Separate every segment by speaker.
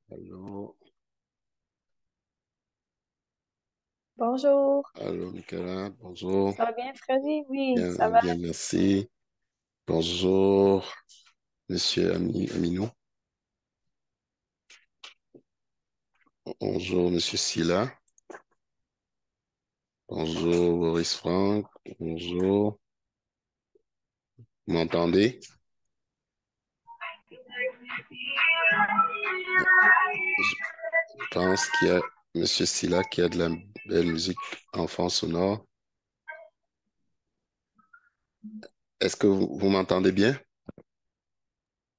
Speaker 1: Allô,
Speaker 2: Bonjour,
Speaker 1: allô, Nicolas, bonjour.
Speaker 2: ça va bien, Freddy? Oui,
Speaker 1: Bien,
Speaker 2: ça va.
Speaker 1: bien, merci. Bonjour, monsieur Aminou. Bonjour, monsieur Silla. Bonjour, Boris Franck. Bonjour. Vous m'entendez? Je pense qu'il y a monsieur Silla qui a de la belle musique en fond sonore. Est-ce que vous m'entendez bien?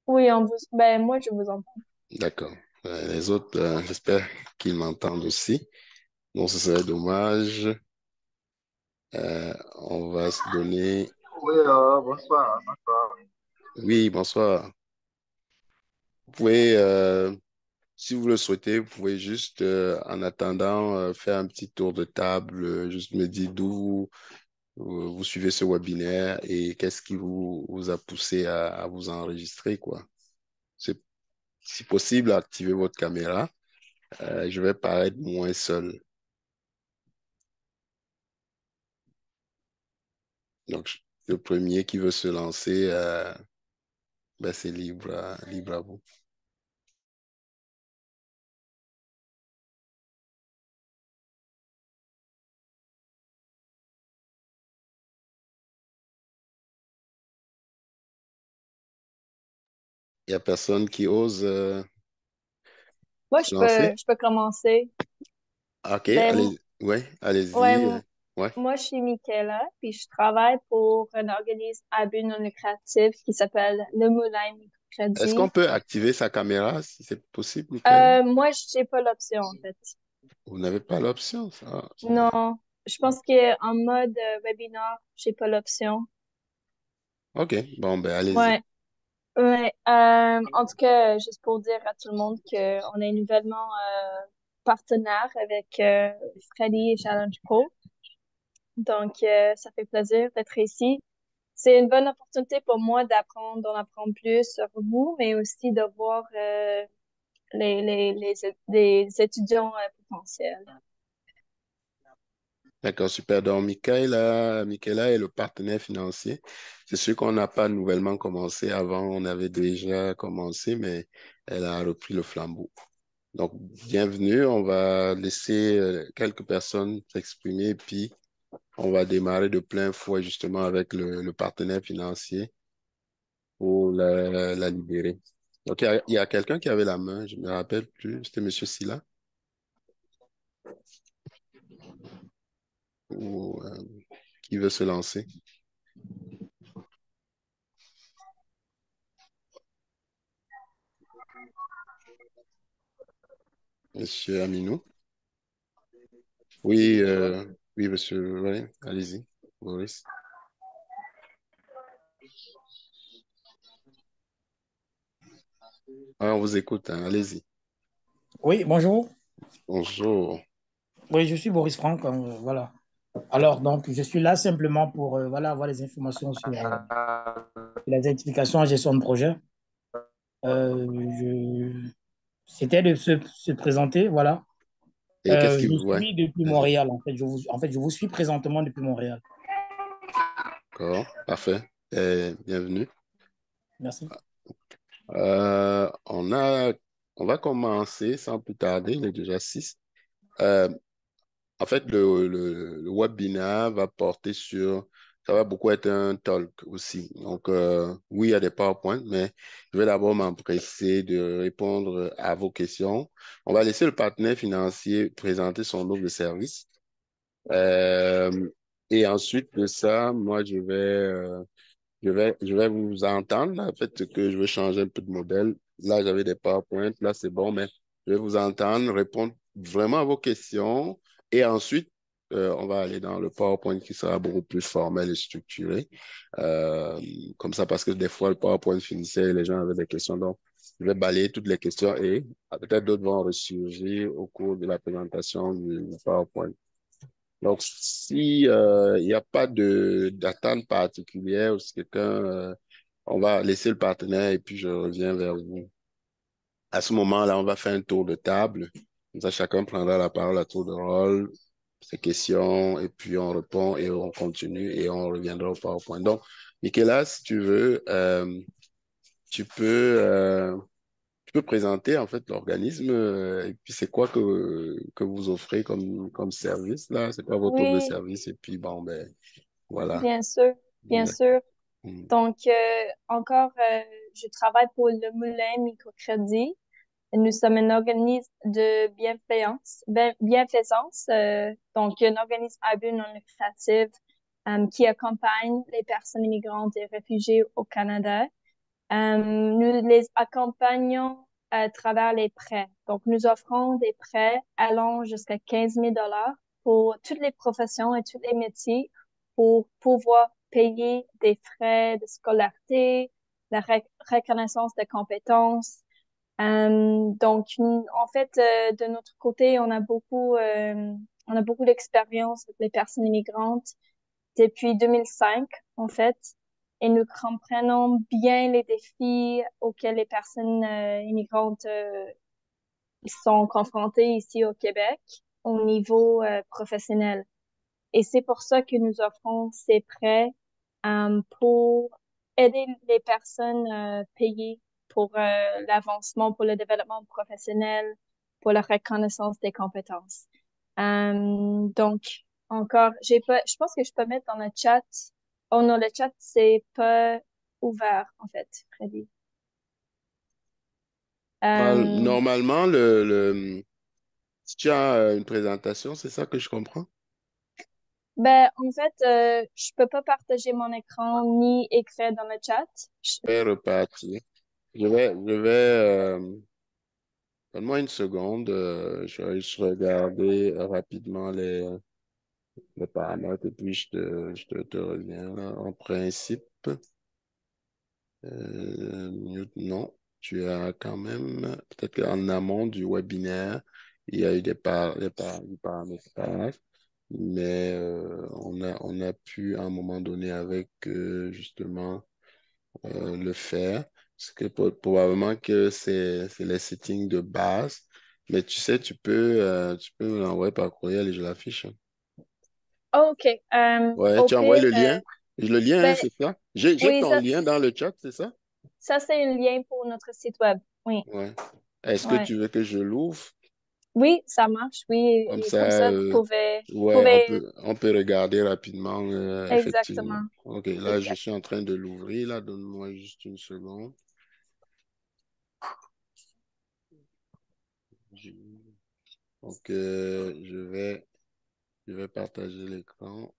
Speaker 2: Oui, moi, je vous entends.
Speaker 1: D'accord. Les autres, j'espère qu'ils m'entendent aussi. Bon, ce serait dommage. On va se donner.
Speaker 3: Oui, bonsoir, bonsoir.
Speaker 1: Oui, bonsoir. Vous pouvez, si vous le souhaitez, vous pouvez juste, en attendant, faire un petit tour de table, juste me dire d'où vous suivez ce webinaire et qu'est-ce qui vous a poussé à vous enregistrer, quoi. C'est, si possible, activez votre caméra. Je vais paraître moins seul. Donc, le premier qui veut se lancer, ben, c'est libre à vous. Il n'y a personne qui ose,
Speaker 2: Moi,
Speaker 1: se lancer?
Speaker 2: je peux commencer.
Speaker 1: Ok,
Speaker 2: Ben,
Speaker 1: allez, ouais,
Speaker 2: ouais,
Speaker 1: allez-y. Ouais.
Speaker 2: moi, je suis Michaela, puis je travaille pour un organisme à but non lucratif qui s'appelle le Moulin
Speaker 1: Est-ce qu'on
Speaker 2: Microcrédit.
Speaker 1: peut activer sa caméra si c'est possible, Michael?
Speaker 2: Moi, j'ai pas l'option, en fait.
Speaker 1: Vous n'avez pas l'option, ça.
Speaker 2: Non, je pense qu'en mode webinar, j'ai pas l'option.
Speaker 1: Ok, bon, ben allez-y.
Speaker 2: Ouais. Ouais, en tout cas, juste pour dire à tout le monde qu'on est nouvellement partenaire avec Freddy et Challenge Pro. Donc, ça fait plaisir d'être ici. C'est une bonne opportunité pour moi d'en apprendre plus sur vous, mais aussi de voir les étudiants potentiels.
Speaker 1: D'accord, super. Donc, Michaela est le partenaire financier. C'est sûr qu'on n'a pas nouvellement commencé. Avant, on avait déjà commencé, mais elle a repris le flambeau. Donc, bienvenue. On va laisser quelques personnes s'exprimer, puis on va démarrer de plein fouet justement avec le partenaire financier pour la libérer. Donc, il y a quelqu'un qui avait la main, je me rappelle plus, c'était Monsieur Silla ou qui veut se lancer? Monsieur Aminou? Oui, oui, monsieur, oui, allez-y, Boris. Ah, on vous écoute, hein, allez-y.
Speaker 4: Oui, bonjour.
Speaker 1: Bonjour.
Speaker 4: Oui, je suis Boris Franck. Voilà. Alors, donc, je suis là simplement pour voilà, avoir les informations sur la certification en gestion de projet. Euh, je- C'était de se présenter. Voilà.
Speaker 1: Et qu'est-ce qui
Speaker 4: Je
Speaker 1: vous... Ouais,
Speaker 4: suis depuis
Speaker 1: vas-y.
Speaker 4: Montréal. En fait, je vous suis présentement depuis Montréal.
Speaker 1: D'accord, parfait. Bienvenue.
Speaker 4: Merci.
Speaker 1: On a, on va commencer sans plus tarder, il est déjà 6. Euh, En fait, le webinaire va porter sur, ça va beaucoup être un talk aussi. Donc, oui, il y a des PowerPoint, mais je vais d'abord m'empresser de répondre à vos questions. On va laisser le partenaire financier présenter son offre de service. Euh, et ensuite de ça, moi, je vais vous entendre. Là, en fait, que je vais changer un peu de modèle. Là, j'avais des PowerPoint. Là, c'est bon, mais je vais vous entendre, répondre vraiment à vos questions. Et ensuite, on va aller dans le PowerPoint qui sera beaucoup plus formel et structuré. Euh, Comme ça, parce que des fois, le PowerPoint finissait et les gens avaient des questions. Donc, je vais balayer toutes les questions et peut-être d'autres vont ressurgir au cours de la présentation du PowerPoint. Donc, si il n'y a pas d'attente particulière ou si quelqu'un, on va laisser le partenaire et puis je reviens vers vous. À ce moment-là, on va faire un tour de table. Comme ça, chacun prendra la parole à tour de rôle, ses questions, et puis on répond et on continue et on reviendra au PowerPoint. Donc, Michaela, si tu veux, tu peux, euh, tu peux présenter en fait l'organisme et puis c'est quoi que vous offrez comme service là? C'est quoi votre offre de
Speaker 2: Oui,
Speaker 1: service? Et puis bon, ben voilà.
Speaker 2: bien sûr, bien
Speaker 1: D'accord.
Speaker 2: sûr.
Speaker 1: Mm.
Speaker 2: Donc, encore, je travaille pour le Moulin Microcrédit. Nous sommes un organisme de bienfaisance, donc un organisme à but non lucratif qui accompagne les personnes immigrantes et réfugiées au Canada. Nous les accompagnons à travers les prêts. Donc, nous offrons des prêts allant jusqu'à 15 000 $ pour toutes les professions et tous les métiers pour pouvoir payer des frais de scolarité, la reconnaissance des compétences. En fait, de notre côté, on a beaucoup d'expérience avec les personnes immigrantes depuis 2005, en fait, et nous comprenons bien les défis auxquels les personnes immigrantes sont confrontées ici au Québec au niveau professionnel. Et c'est pour ça que nous offrons ces prêts pour aider les personnes payées pour l'avancement, pour le développement professionnel, pour la reconnaissance des compétences. Donc, encore, je pense que je peux mettre dans le chat. Oh non, le chat, c'est pas ouvert, en fait, Freddy. Euh,
Speaker 1: Normalement, si tu as une présentation, c'est ça que je comprends?
Speaker 2: ben, en fait, je peux pas partager mon écran ni écrire dans le chat.
Speaker 1: Je vais repartir. Donne-moi une seconde. Je vais juste regarder rapidement les paramètres et puis te reviens là. En principe, non. Tu as quand même, peut-être qu'en amont du webinaire, il y a eu du paramétrage, mais on a pu à un moment donné avec justement le faire. Parce que probablement que c'est les settings de base. Mais tu sais, tu peux me l'envoyer par courriel et je l'affiche.
Speaker 2: Oh, OK.
Speaker 1: Ouais,
Speaker 2: Au
Speaker 1: tu envoies
Speaker 2: pire,
Speaker 1: le lien. Le lien, hein,
Speaker 2: ben,
Speaker 1: c'est ça? J'ai
Speaker 2: oui,
Speaker 1: ton lien dans le chat, c'est ça?
Speaker 2: ça c'est un lien pour notre site web. Oui,
Speaker 1: Ouais. Est-ce que
Speaker 2: ouais.
Speaker 1: tu veux que je l'ouvre?
Speaker 2: Oui, ça marche. Oui,
Speaker 1: Comme
Speaker 2: et comme
Speaker 1: ça,
Speaker 2: ça, vous
Speaker 1: ouais,
Speaker 2: pouvez,
Speaker 1: on peut regarder rapidement, effectivement.
Speaker 2: exactement,
Speaker 1: Ok, là, je
Speaker 2: exact.
Speaker 1: suis en train de l'ouvrir. Là, donne-moi juste une seconde. Je- Donc, je vais partager l'écran.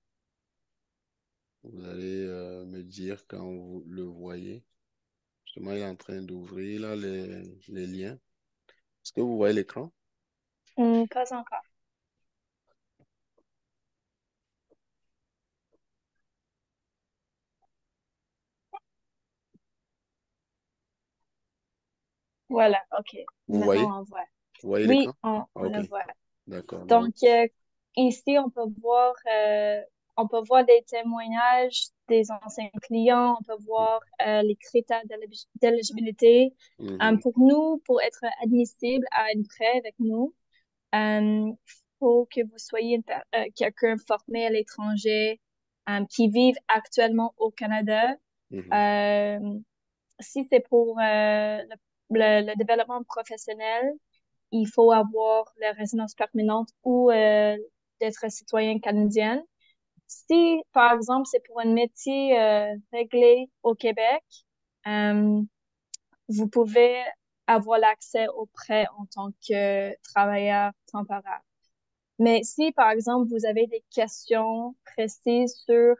Speaker 1: Vous allez me dire quand vous le voyez. Justement, il est en train d'ouvrir là les liens. Est-ce que vous voyez l'écran?
Speaker 2: Pas encore. Voilà, OK.
Speaker 1: Vous voyez?
Speaker 2: Maintenant, on voit.
Speaker 1: Vous voyez
Speaker 2: Oui,
Speaker 1: l'écran?
Speaker 2: on
Speaker 1: Ok,
Speaker 2: le voit.
Speaker 1: d'accord. Donc,
Speaker 2: Donc, ici, on peut voir des témoignages des anciens clients, on peut voir les critères d'éligibilité.
Speaker 1: mhm,
Speaker 2: Pour nous, pour être admissible à un prêt avec nous, il faut que vous soyez quelqu'un formé à l'étranger, qui vive actuellement au Canada.
Speaker 1: mhm,
Speaker 2: Euh, Si c'est pour le développement professionnel, il faut avoir la résidence permanente ou d'être citoyen canadien. Si, par exemple, c'est pour un métier réglé au Québec, euh, vous pouvez avoir l'accès au prêt en tant que travailleur temporaire. Mais si, par exemple, vous avez des questions précises sur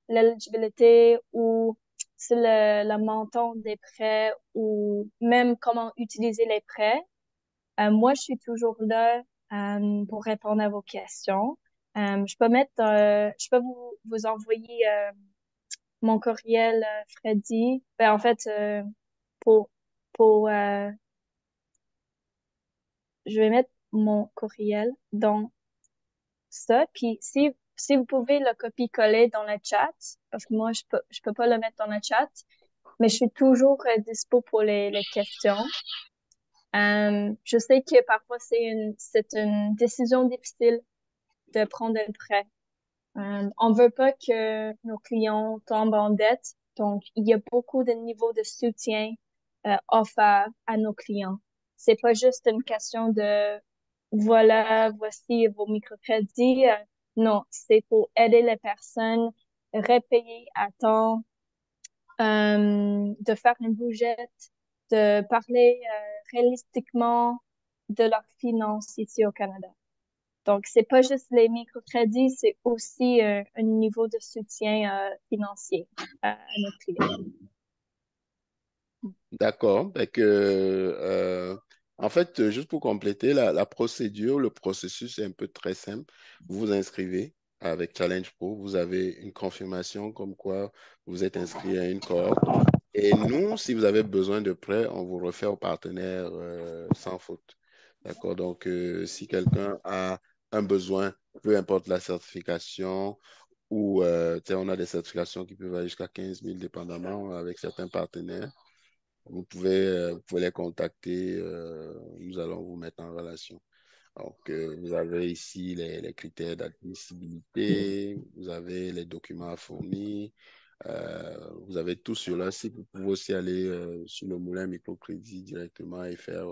Speaker 2: l'éligibilité ou sur le montant des prêts ou même comment utiliser les prêts, moi, je suis toujours là pour répondre à vos questions. Je peux vous envoyer mon courriel, Freddy. Ben, en fait, pour, pour, je vais mettre mon courriel dans ça. Puis si vous pouvez le copier-coller dans le chat, parce que moi, je peux pas le mettre dans le chat, mais je suis toujours dispo pour les questions. Je sais que parfois c'est une décision difficile de prendre un prêt. On veut pas que nos clients tombent en dette, donc il y a beaucoup de niveaux de soutien offerts à nos clients. C'est pas juste une question de voilà, voici vos microcrédits. Non, c'est pour aider les personnes à repayer à temps, de faire une bougette, de parler réalistiquement de leurs finances ici au Canada. Donc, c'est pas juste les microcrédits, c'est aussi un niveau de soutien financier à nos clients.
Speaker 1: D'accord. En fait, juste pour compléter, la procédure, le processus est un peu très simple. Vous vous inscrivez avec Challenge Pro, vous avez une confirmation comme quoi vous êtes inscrit à une cohorte. Et nous, si vous avez besoin de prêt, on vous refait au partenaire sans faute. D'accord? Donc, si quelqu'un a un besoin, peu importe la certification, ou tu sais, on a des certifications qui peuvent aller jusqu'à 15 000 dépendamment avec certains partenaires. Vous pouvez les contacter. Nous allons vous mettre en relation. Donc, vous avez ici les critères d'admissibilité, vous avez les documents à fournir, vous avez tout sur le site. Vous pouvez aussi aller sur le Moulin Microcrédit directement et faire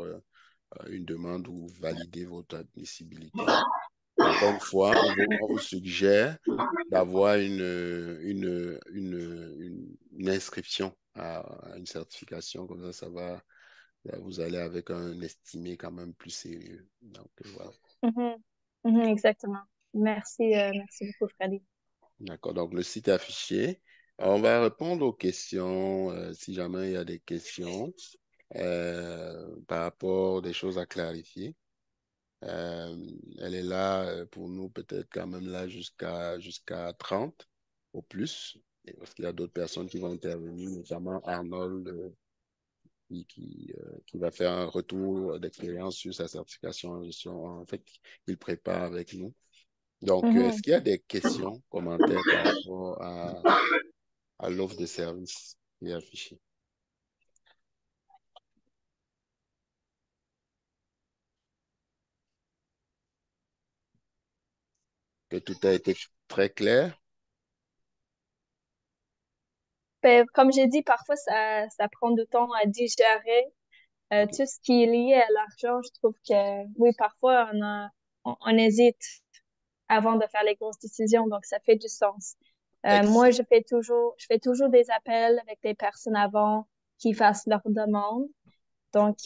Speaker 1: une demande ou valider votre admissibilité. Encore une fois, on vous suggère d'avoir une inscription à une certification. Comme ça va, vous allez avec un estimé quand même plus sérieux. Donc, voilà.
Speaker 2: Mhm. Mhm, exactement. Merci beaucoup, Freddy.
Speaker 1: D'accord. Donc, le site est affiché. Alors, on va répondre aux questions si jamais il y a des questions par rapport à des choses à clarifier. Euh, Elle est là pour nous, peut-être quand même là jusqu'à 30 au plus. Et parce qu'il y a d'autres personnes qui vont intervenir, notamment Arnold qui va faire un retour d'expérience sur sa certification en gestion. En fait, il prépare avec nous. Donc, est-ce
Speaker 2: Mhm.
Speaker 1: qu'il y a des questions, commentaires par rapport à l'offre de service qui est affichée? Que tout a été très clair?
Speaker 2: Ben, comme j'ai dit, parfois ça prend du temps à digérer.
Speaker 1: OK.
Speaker 2: Tout ce qui est lié à l'argent, je trouve que oui, parfois on hésite avant de faire les grosses décisions, donc ça fait du sens. Moi,
Speaker 1: Ex-
Speaker 2: je fais toujours des appels avec des personnes avant qui fassent leurs demandes. Donc,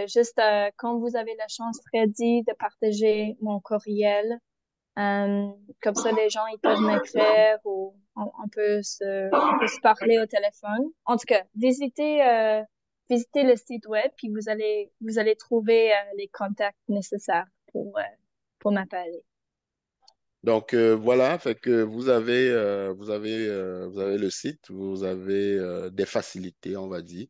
Speaker 2: juste quand vous avez la chance, Freddy, de partager mon courriel, euh, comme ça, les gens, ils peuvent m'écrire ou on peut se parler au téléphone. En tout cas, visitez le site web, puis vous allez trouver les contacts nécessaires pour m'appeler.
Speaker 1: Donc voilà, fait que vous avez le site, vous avez des facilités, on va dire.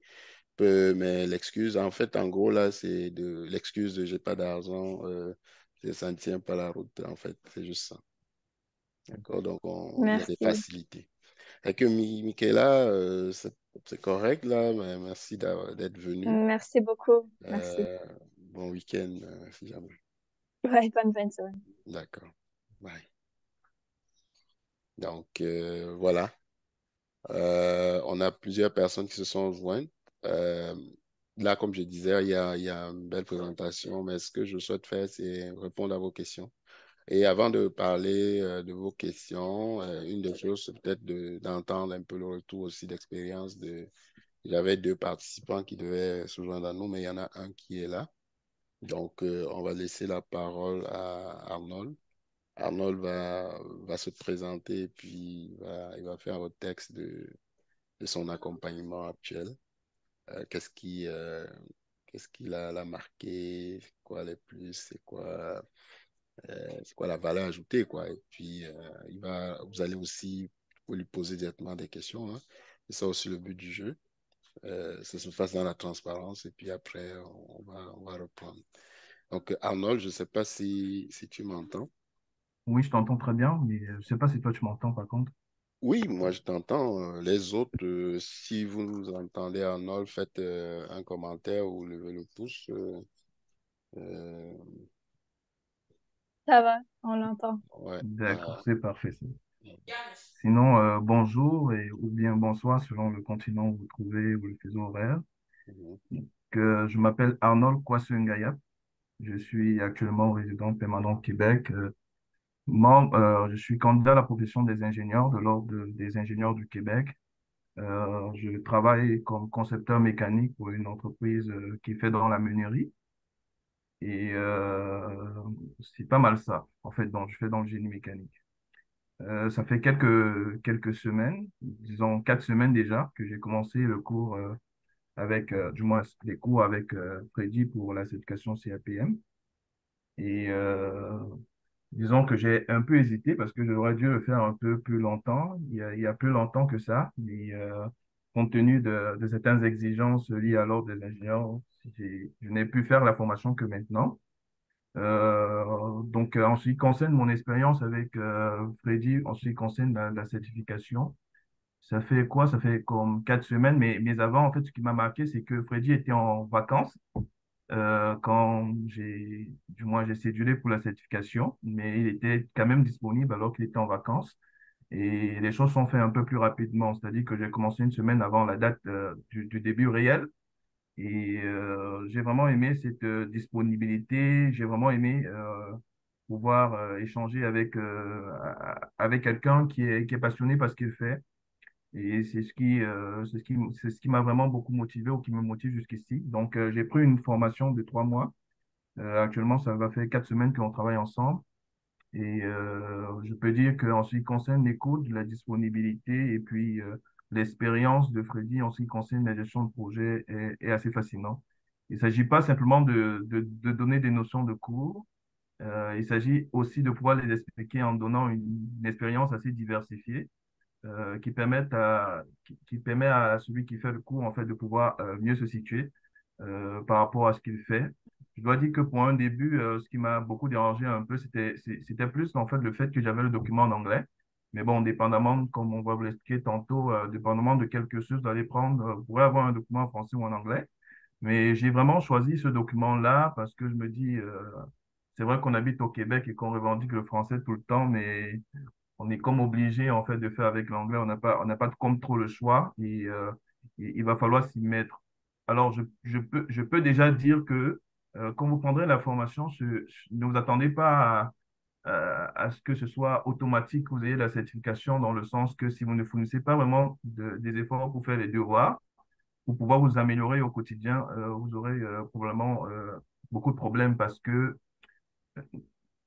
Speaker 1: Mais l'excuse, en fait, en gros, là, c'est de l'excuse de j'ai pas d'argent, ça ne tient pas la route, en fait, c'est juste ça. D'accord? Donc, il y a des
Speaker 2: Merci.
Speaker 1: facilités. Et que Michaela, c'est correct, là, mais merci d'être venu.
Speaker 2: Merci beaucoup. Merci.
Speaker 1: Euh, bon week-end, si jamais.
Speaker 2: Ouais, bonne fin de semaine.
Speaker 1: D'accord. Bye. Donc, voilà. On a plusieurs personnes qui se sont jointes. Euh, Là, comme je disais, il y a une belle présentation, mais ce que je souhaite faire, c'est répondre à vos questions. Et avant de parler de vos questions, une des choses, c'est peut-être d'entendre un peu le retour aussi d'expérience de... J'avais deux participants qui devaient se joindre à nous, mais il y en a un qui est là. Donc, on va laisser la parole à Arnold. Arnold va se présenter et puis il va faire un texte de son accompagnement actuel. Euh, qu'est-ce qui l'a marqué, c'est quoi les plus, c'est quoi la valeur ajoutée, quoi. Et puis, vous allez aussi vous lui poser directement des questions, hein. C'est ça aussi le but du jeu. Ça se fasse dans la transparence et puis après, on va reprendre. Donc, Arnold, je ne sais pas si tu m'entends.
Speaker 3: Oui, je t'entends très bien, mais je sais pas si toi tu m'entends par contre.
Speaker 1: Oui, moi je t'entends. Les autres, si vous nous entendez, Arnold, faites un commentaire ou levez le pouce. Euh,
Speaker 2: Ça va, on l'entend.
Speaker 1: ouais,
Speaker 5: D'accord, c'est parfait, ça. Sinon, bonjour ou bien bonsoir selon le continent où vous vous trouvez ou le fuseau horaire.
Speaker 1: mhm,
Speaker 5: Je m'appelle Arnold Kwasungaya. Je suis actuellement résident permanent au Québec. Je suis candidat à la profession des ingénieurs de l'Ordre des ingénieurs du Québec. Je travaille comme concepteur mécanique pour une entreprise qui fait dans la menuiserie. Et c'est pas mal ça, en fait, donc je fais dans le génie mécanique. Ça fait quelques semaines, disons 4 semaines déjà, que j'ai commencé le cours du moins les cours avec Freddy pour la certification CAPM. Et disons que j'ai un peu hésité parce que j'aurais dû le faire un peu plus longtemps, il y a plus longtemps que ça, mais compte tenu de certaines exigences liées à l'ordre des ingénieurs, je n'ai pu faire la formation que maintenant. En ce qui concerne mon expérience avec Freddy, en ce qui concerne la certification, ça fait quoi? Ça fait comme 4 semaines, mais avant, en fait, ce qui m'a marqué, c'est que Freddy était en vacances quand du moins, j'ai cédulé pour la certification, mais il était quand même disponible alors qu'il était en vacances. Et les choses sont faites un peu plus rapidement, c'est-à-dire que j'ai commencé une semaine avant la date du début réel. Et j'ai vraiment aimé cette disponibilité, j'ai vraiment aimé pouvoir échanger avec quelqu'un qui est passionné par ce qu'il fait. Et c'est ce qui m'a vraiment beaucoup motivé ou qui me motive jusqu'ici. Donc, j'ai pris une formation de 3 mois. Actuellement, ça va faire 4 semaines qu'on travaille ensemble. Et je peux dire qu'en ce qui concerne l'écoute, la disponibilité et puis l'expérience de Freddy en ce qui concerne la gestion de projet est assez fascinant. Il ne s'agit pas simplement de donner des notions de cours, il s'agit aussi de pouvoir les expliquer en donnant une expérience assez diversifiée qui permet à celui qui fait le cours en fait de pouvoir mieux se situer par rapport à ce qu'il fait. Je dois dire que pour un début, ce qui m'a beaucoup dérangé un peu, c'était plus en fait le fait que j'avais le document en anglais. Mais bon, dépendamment, comme on va vous l'expliquer tantôt, dépendamment de quel cursus vous allez prendre, vous pourrez avoir un document en français ou en anglais. Mais j'ai vraiment choisi ce document-là parce que je me dis, c'est vrai qu'on habite au Québec et qu'on revendique le français tout le temps, mais on est comme obligé en fait de faire avec l'anglais. On n'a pas comme trop le choix et il va falloir s'y mettre. Alors, je peux déjà dire que quand vous prendrez la formation, ne vous attendez pas à ce que ce soit automatique, que vous ayez la certification dans le sens que si vous ne fournissez pas vraiment des efforts pour faire les devoirs, pour pouvoir vous améliorer au quotidien, vous aurez probablement beaucoup de problèmes parce que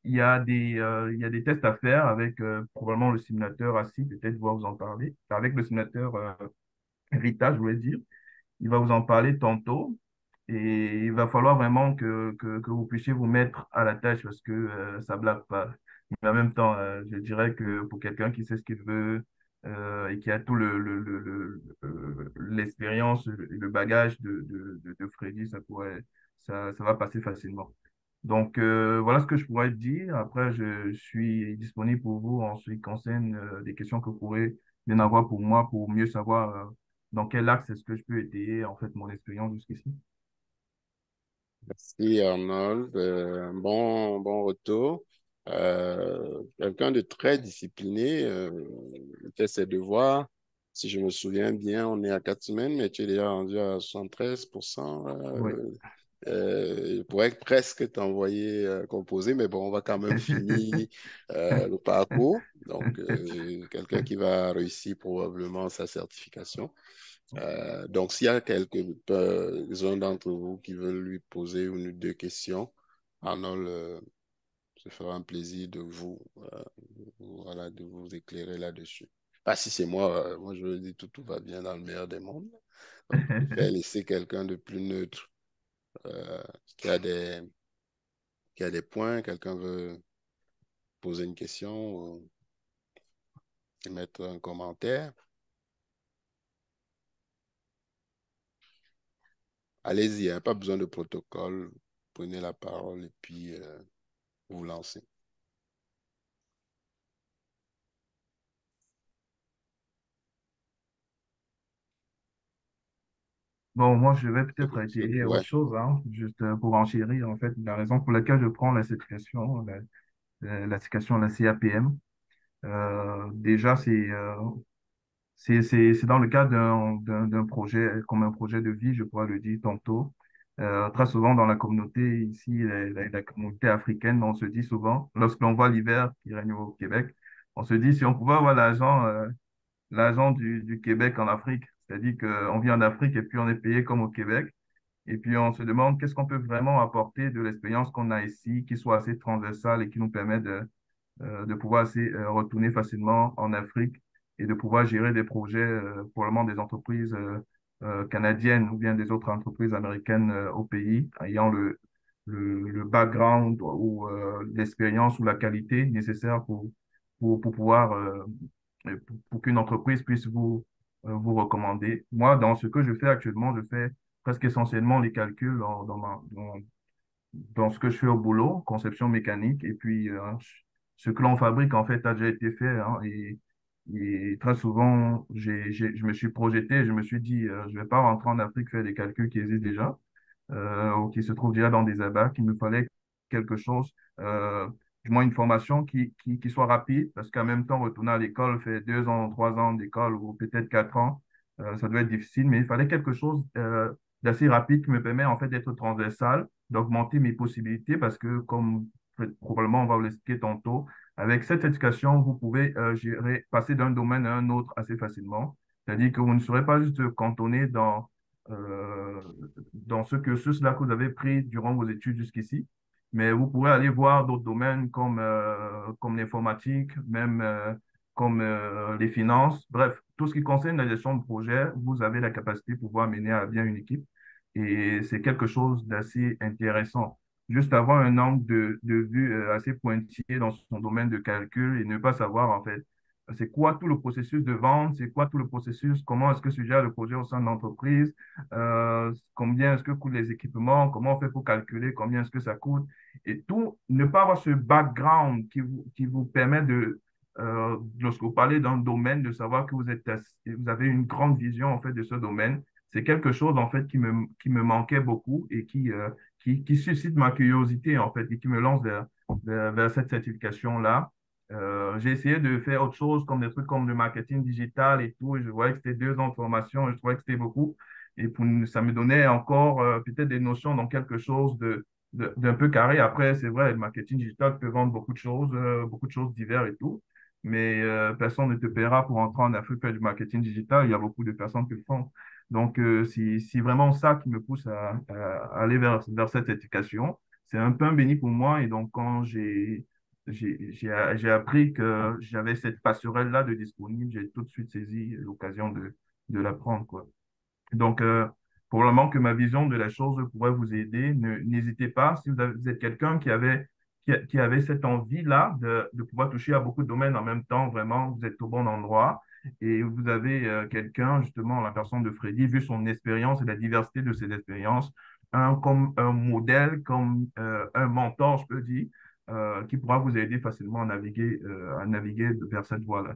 Speaker 5: il y a des tests à faire avec probablement le simulateur ASI, peut-être voir vous en parler, avec le simulateur Rita, je voulais dire. Il va vous en parler tantôt et il va falloir vraiment que vous puissiez vous mettre à la tâche parce que ça blague pas. Mais en même temps, je dirais que pour quelqu'un qui sait ce qu'il veut et qui a tout l'expérience, le bagage de Freddy, ça va passer facilement. Donc, voilà ce que je pourrais dire. Après, je suis disponible pour vous en ce qui concerne des questions que vous pourrez bien avoir pour moi pour mieux savoir dans quel axe est-ce que je peux étayer en fait mon expérience jusqu'ici.
Speaker 1: merci Arnold. Bon retour. Quelqu'un de très discipliné, fait ses devoirs. Si je me souviens bien, on est à 4 semaines, mais tu es déjà rendu à 73%.
Speaker 5: Oui.
Speaker 1: Je pourrais presque t'envoyer composer, mais bon, on va quand même finir le parcours. Donc, quelqu'un qui va réussir probablement sa certification. Donc, s'il y a quelques-uns d'entre vous qui veulent lui poser une ou deux questions, Arnold se fera un plaisir voilà, de vous éclairer là-dessus. Pas si c'est moi, moi je veux dire tout va bien dans le meilleur des mondes. Donc, je préfère laisser quelqu'un de plus neutre euh, qui a qui a des points, quelqu'un veut poser une question ou mettre un commentaire. Allez-y, hein, pas besoin de protocole. Prenez la parole et puis vous lancez.
Speaker 5: Bon, moi, je vais peut-être étayer autre
Speaker 1: Ouais,
Speaker 5: chose, hein, juste pour enchérir, en fait, la raison pour laquelle je prends la certification, la certification, la CAPM. Déjà, c'est dans le cadre d'un projet, comme un projet de vie, je pourrais le dire tantôt. Très souvent dans la communauté ici, la communauté africaine, on se dit souvent, lorsque l'on voit l'hiver qui règne au Québec, on se dit si on pouvait avoir l'argent du Québec en Afrique, c'est-à-dire qu'on vit en Afrique et puis on est payé comme au Québec. Et puis, on se demande qu'est-ce qu'on peut vraiment apporter de l'expérience qu'on a ici, qui soit assez transversale et qui nous permet de pouvoir retourner facilement en Afrique et de pouvoir gérer des projets, probablement des entreprises canadiennes ou bien des autres entreprises américaines au pays, ayant le background ou l'expérience ou la qualité nécessaire pour pouvoir, pour qu'une entreprise puisse vous recommander. Moi, dans ce que je fais actuellement, je fais presque essentiellement les calculs dans ce que je fais au boulot, conception mécanique, et puis ce que l'on fabrique en fait a déjà été fait, hein, et très souvent je me suis projeté, je me suis dit je vais pas rentrer en Afrique faire des calculs qui existent déjà ou qui se trouvent déjà dans des abats, qu'il me fallait quelque chose, du moins une formation qui soit rapide, parce qu'en même temps retourner à l'école, faire 2 ans, 3 ans d'école ou peut-être 4 ans, ça doit être difficile, mais il fallait quelque chose d'assez rapide qui me permet en fait d'être transversal, d'augmenter mes possibilités parce que, comme probablement on va vous l'expliquer tantôt, avec cette éducation, vous pouvez passer d'un domaine à un autre assez facilement. C'est-à-dire que vous ne serez pas juste cantonné euh, dans ce cursus-là que vous avez pris durant vos études jusqu'ici, mais vous pourrez aller voir d'autres domaines comme l'informatique, même comme les finances. Bref, tout ce qui concerne la gestion de projet, vous avez la capacité de pouvoir mener à bien une équipe. Et c'est quelque chose d'assez intéressant. Juste avoir un angle de vue assez pointillé dans son domaine de calcul et ne pas savoir, en fait, c'est quoi tout le processus de vente, c'est quoi tout le processus, comment est-ce que se gère le projet au sein de l'entreprise, combien est-ce que coûtent les équipements, comment on fait pour calculer, combien est-ce que ça coûte, et tout, ne pas avoir ce background qui vous permet lorsque vous parlez d'un domaine, de savoir que vous avez une grande vision, en fait, de ce domaine. C'est quelque chose, en fait, qui me manquait beaucoup et qui suscite ma curiosité, en fait, et qui me lance vers cette certification-là. J'ai essayé de faire autre chose, comme des trucs comme le marketing digital et tout, et je voyais que c'était 2 ans de formation, et je trouvais que c'était beaucoup. Et ça me donnait encore peut-être des notions dans quelque chose d'un peu carré. Après, c'est vrai, le marketing digital peut vendre beaucoup de choses diverses et tout, mais personne ne te paiera pour entrer en Afrique faire du marketing digital. Il y a beaucoup de personnes qui le font. Donc, c'est vraiment ça qui me pousse à aller vers cette éducation. C'est un peu un béni pour moi. Et donc, quand j'ai appris que j'avais cette passerelle-là de disponible, j'ai tout de suite saisi l'occasion de l'apprendre, quoi. Donc, probablement que ma vision de la chose pourrait vous aider. N'hésitez pas, si vous êtes quelqu'un qui avait cette envie-là de pouvoir toucher à beaucoup de domaines en même temps, vraiment, vous êtes au bon endroit. Et vous avez quelqu'un, justement, la personne de Freddy, vu son expérience et la diversité de ses expériences, comme un modèle, comme un mentor, je peux dire, qui pourra vous aider facilement à naviguer vers cette voie-là.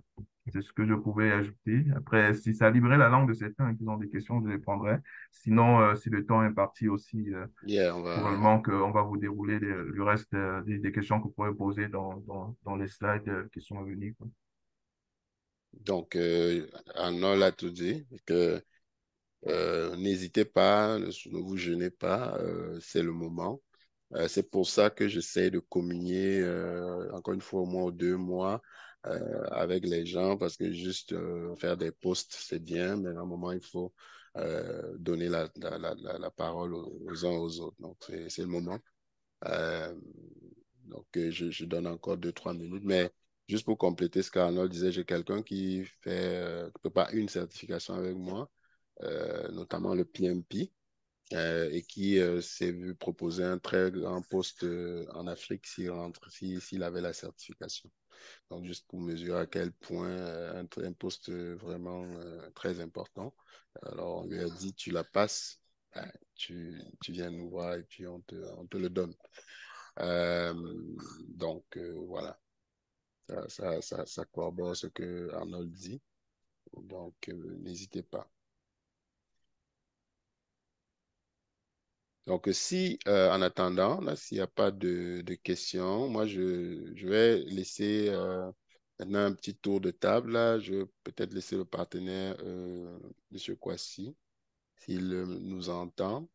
Speaker 5: C'est ce que je pouvais ajouter. Après, si ça libérait la langue de certains qui ont des questions, je les prendrai. Sinon, si le temps est parti aussi,
Speaker 1: yeah,
Speaker 5: probablement qu'on va vous dérouler le reste des questions que vous pourrez poser dans les slides qui sont à venir, quoi.
Speaker 1: donc, Arnaud l'a tout dit, que n'hésitez pas, ne vous gênez pas, c'est le moment. C'est pour ça que j'essaie de communier, encore une fois, au moins 2 mois avec les gens, parce que juste faire des posts, c'est bien, mais à un moment, il faut donner la parole aux uns aux autres. Donc, c'est le moment. Euh, donc, je donne encore 2, 3 minutes, mais juste pour compléter ce qu'Arnaud disait, j'ai quelqu'un qui prépare une certification avec moi, notamment le PMP, et qui s'est vu proposer un très grand poste en Afrique s'il avait la certification. Donc, juste pour mesurer à quel point un poste vraiment très important. Alors, on lui a dit, tu la passes, ben, tu viens nous voir et puis on te le donne. Euh, donc, voilà, ça corrobore ce que Arnold dit. Donc, n'hésitez pas. Donc, si en attendant, là, s'il n'y a pas de questions, moi, je vais laisser maintenant un petit tour de table. Là. Je vais peut-être laisser le partenaire, M. Kwasi, s'il nous entend,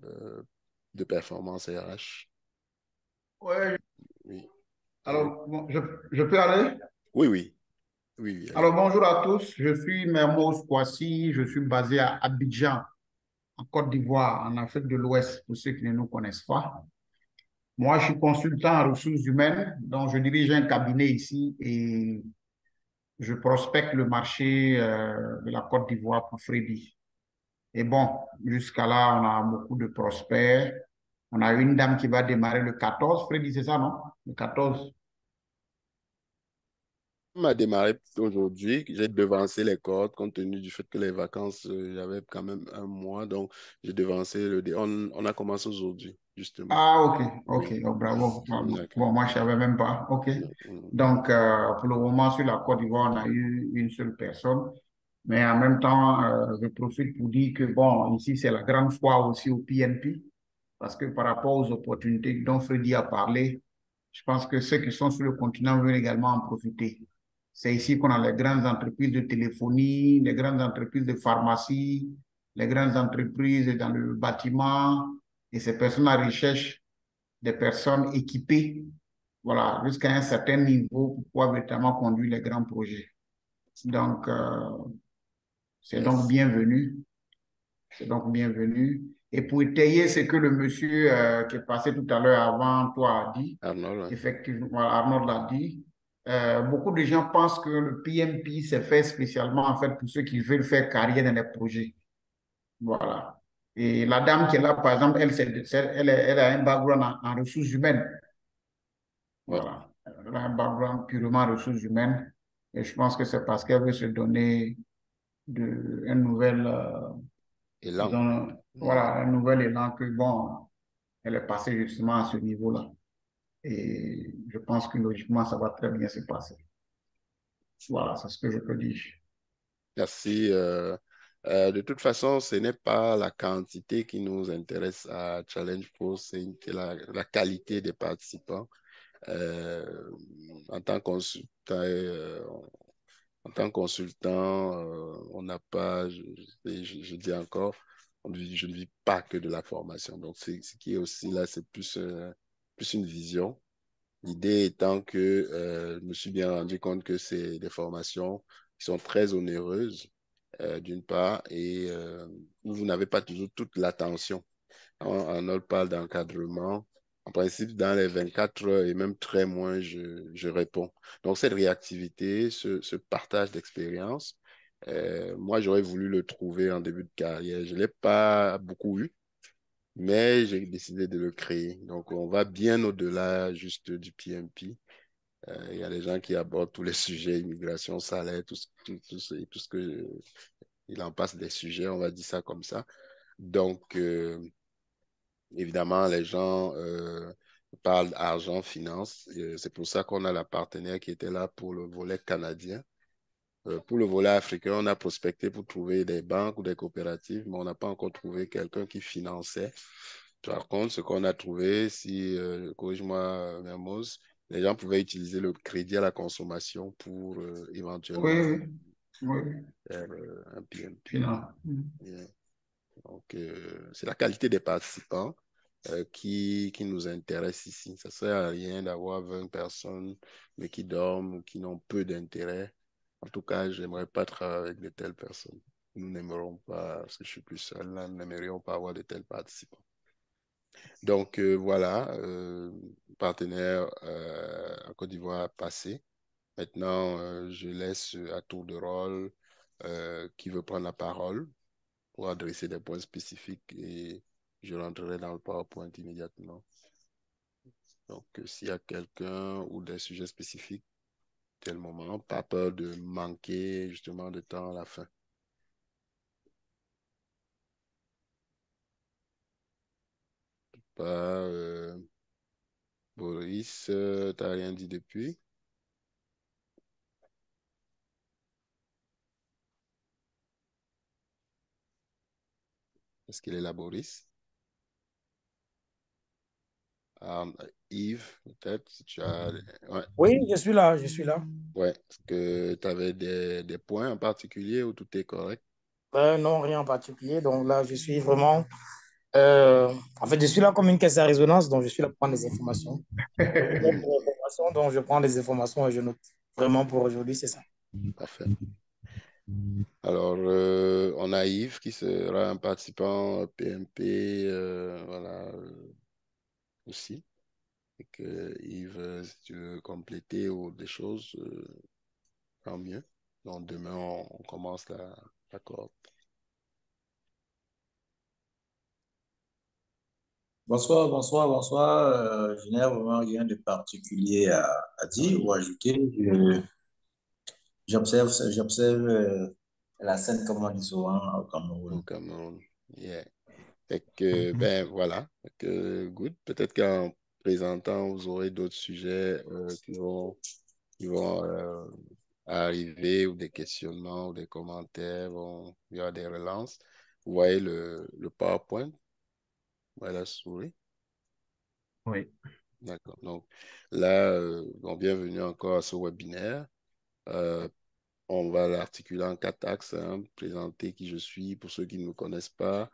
Speaker 1: euh, de Performance RH.
Speaker 3: Ouais,
Speaker 1: Oui.
Speaker 3: alors, bon, je peux aller?
Speaker 1: Oui, oui. Oui, oui,
Speaker 3: Alors,
Speaker 1: allez.
Speaker 3: bonjour à tous. Je suis Mermoz Kouassi. Je suis basé à Abidjan, en Côte d'Ivoire, en Afrique de l'Ouest, pour ceux qui ne nous connaissent pas. Moi, je suis consultant en ressources humaines, donc je dirige un cabinet ici et je prospecte le marché de la Côte d'Ivoire pour Freddy. Et bon, jusqu'à là, on a beaucoup de prospects. On a une dame qui va démarrer le 14, Freddy, c'est ça, non? Le 14.
Speaker 1: On a démarré aujourd'hui. J'ai devancé les codes compte tenu du fait que les vacances, il y avait quand même un mois. Donc, j'ai devancé on a commencé aujourd'hui, justement.
Speaker 3: Ah, ok, ok,
Speaker 1: Oui.
Speaker 3: oh, bravo, bravo.
Speaker 1: D'accord.
Speaker 3: Bon, moi, je ne savais même pas. Ok. Donc, pour le moment, sur la Côte d'Ivoire, on a eu une seule personne. Mais en même temps, je profite pour dire que, bon, ici, c'est la grande foire aussi au PNP. Parce que par rapport aux opportunités dont Freddy a parlé, je pense que ceux qui sont sur le continent veulent également en profiter. C'est ici qu'on a les grandes entreprises de téléphonie, les grandes entreprises de pharmacie, les grandes entreprises dans le bâtiment, et ces personnes recherchent des personnes équipées, voilà, jusqu'à un certain niveau pour pouvoir véritablement conduire les grands projets. Donc, c'est donc
Speaker 1: Yes.
Speaker 3: bienvenu. C'est donc bienvenu. Et pour étayer ce que le monsieur qui est passé tout à l'heure avant toi a dit,
Speaker 1: Arnold, ouais.
Speaker 3: effectivement, voilà, Arnaud l'a dit, beaucoup de gens pensent que le PMP c'est fait spécialement en fait pour ceux qui veulent faire carrière dans les projets. Voilà. Et la dame qui est là, par exemple, elle a un background en ressources humaines.
Speaker 1: Ouais.
Speaker 3: Voilà. Elle a un background purement ressources humaines. Et je pense que c'est parce qu'elle veut se donner un nouvel,
Speaker 1: Élan.
Speaker 3: disons, voilà, un nouvel élan que, bon, elle est passée justement à ce niveau-là. Et je pense que logiquement, ça va très bien se passer. Voilà, c'est ce que je peux dire.
Speaker 1: Merci. De toute façon, ce n'est pas la quantité qui nous intéresse à Challenge Pro, c'est la qualité des participants. Euh, en tant que consultant, on n'a pas, je dis encore, je ne vis pas que de la formation. Donc, ce qui est aussi là, c'est plus une vision. L'idée étant que je me suis bien rendu compte que c'est des formations qui sont très onéreuses, d'une part, et où vous n'avez pas toujours toute l'attention. On parle d'encadrement. En principe, dans les 24 heures et même très moins, je réponds. Donc, cette réactivité, ce partage d'expérience, moi, j'aurais voulu le trouver en début de carrière. Je ne l'ai pas beaucoup eu, mais j'ai décidé de le créer. Donc, on va bien au-delà juste du PMP. Il y a des gens qui abordent tous les sujets, immigration, salaire, tout ce que il en passe des sujets, on va dire ça comme ça. Donc, évidemment, les gens parlent d'argent, finance. C'est pour ça qu'on a la partenaire qui était là pour le volet canadien. Pour le volet africain, on a prospecté pour trouver des banques ou des coopératives, mais on n'a pas encore trouvé quelqu'un qui finançait. Par contre, ce qu'on a trouvé, si, corrige-moi, Mermoz, les gens pouvaient utiliser le crédit à la consommation pour
Speaker 3: Oui,
Speaker 1: éventuellement
Speaker 3: oui, oui,
Speaker 1: faire un PMP.
Speaker 3: finalement.
Speaker 1: Yeah. Donc, c'est la qualité des participants qui nous intéresse ici. Ça ne sert à rien d'avoir 20 personnes, mais qui dorment ou qui n'ont peu d'intérêt. En tout cas, j'aimerais pas travailler avec de telles personnes. Nous n'aimerons pas, parce que je suis plus seul, là, nous n'aimerions pas avoir de tels participants. Donc, voilà, partenaire en Côte d'Ivoire passé. Maintenant, je laisse à tour de rôle qui veut prendre la parole pour adresser des points spécifiques et je rentrerai dans le PowerPoint immédiatement. Donc, s'il y a quelqu'un ou des sujets spécifiques, tel moment, pas peur de manquer justement de temps à la fin. Pas, Boris, t'as rien dit depuis? Est-ce qu'il est là, Boris? Yves, peut-être, si tu as... Ouais,
Speaker 4: Oui, je suis là, je suis là.
Speaker 1: ouais. Est-ce que tu avais des points en particulier ou tout est correct?
Speaker 4: Non, rien en particulier. Donc là, je suis vraiment. euh, En fait, je suis là comme une caisse à résonance, donc je suis là pour prendre des informations. Donc je prends des informations et je note. Vraiment pour aujourd'hui, c'est ça.
Speaker 1: Parfait. Alors, on a Yves qui sera un participant PMP, voilà, aussi. Et que Yves, si tu veux compléter ou des choses, tant mieux. Donc, demain, on commence la cohorte.
Speaker 6: Bonsoir, bonsoir, bonsoir. Je n'ai vraiment rien de particulier à dire ou ajouter. J'observe la scène, comme on dit souvent, au
Speaker 1: Au
Speaker 6: Cameroun.
Speaker 1: Cameroun. Yeah. Fait que, ben voilà. Fait que, good. Peut-être qu'en présentant, vous aurez d'autres sujets qui vont arriver ou des questionnements ou des commentaires. Il y aura des relances. Vous voyez le PowerPoint, voilà la souris.
Speaker 5: Oui.
Speaker 1: D'accord. Donc là, bon, bienvenue encore à ce webinaire. Euh, On va l'articuler en quatre axes, hein. Présenter qui je suis pour ceux qui ne me connaissent pas,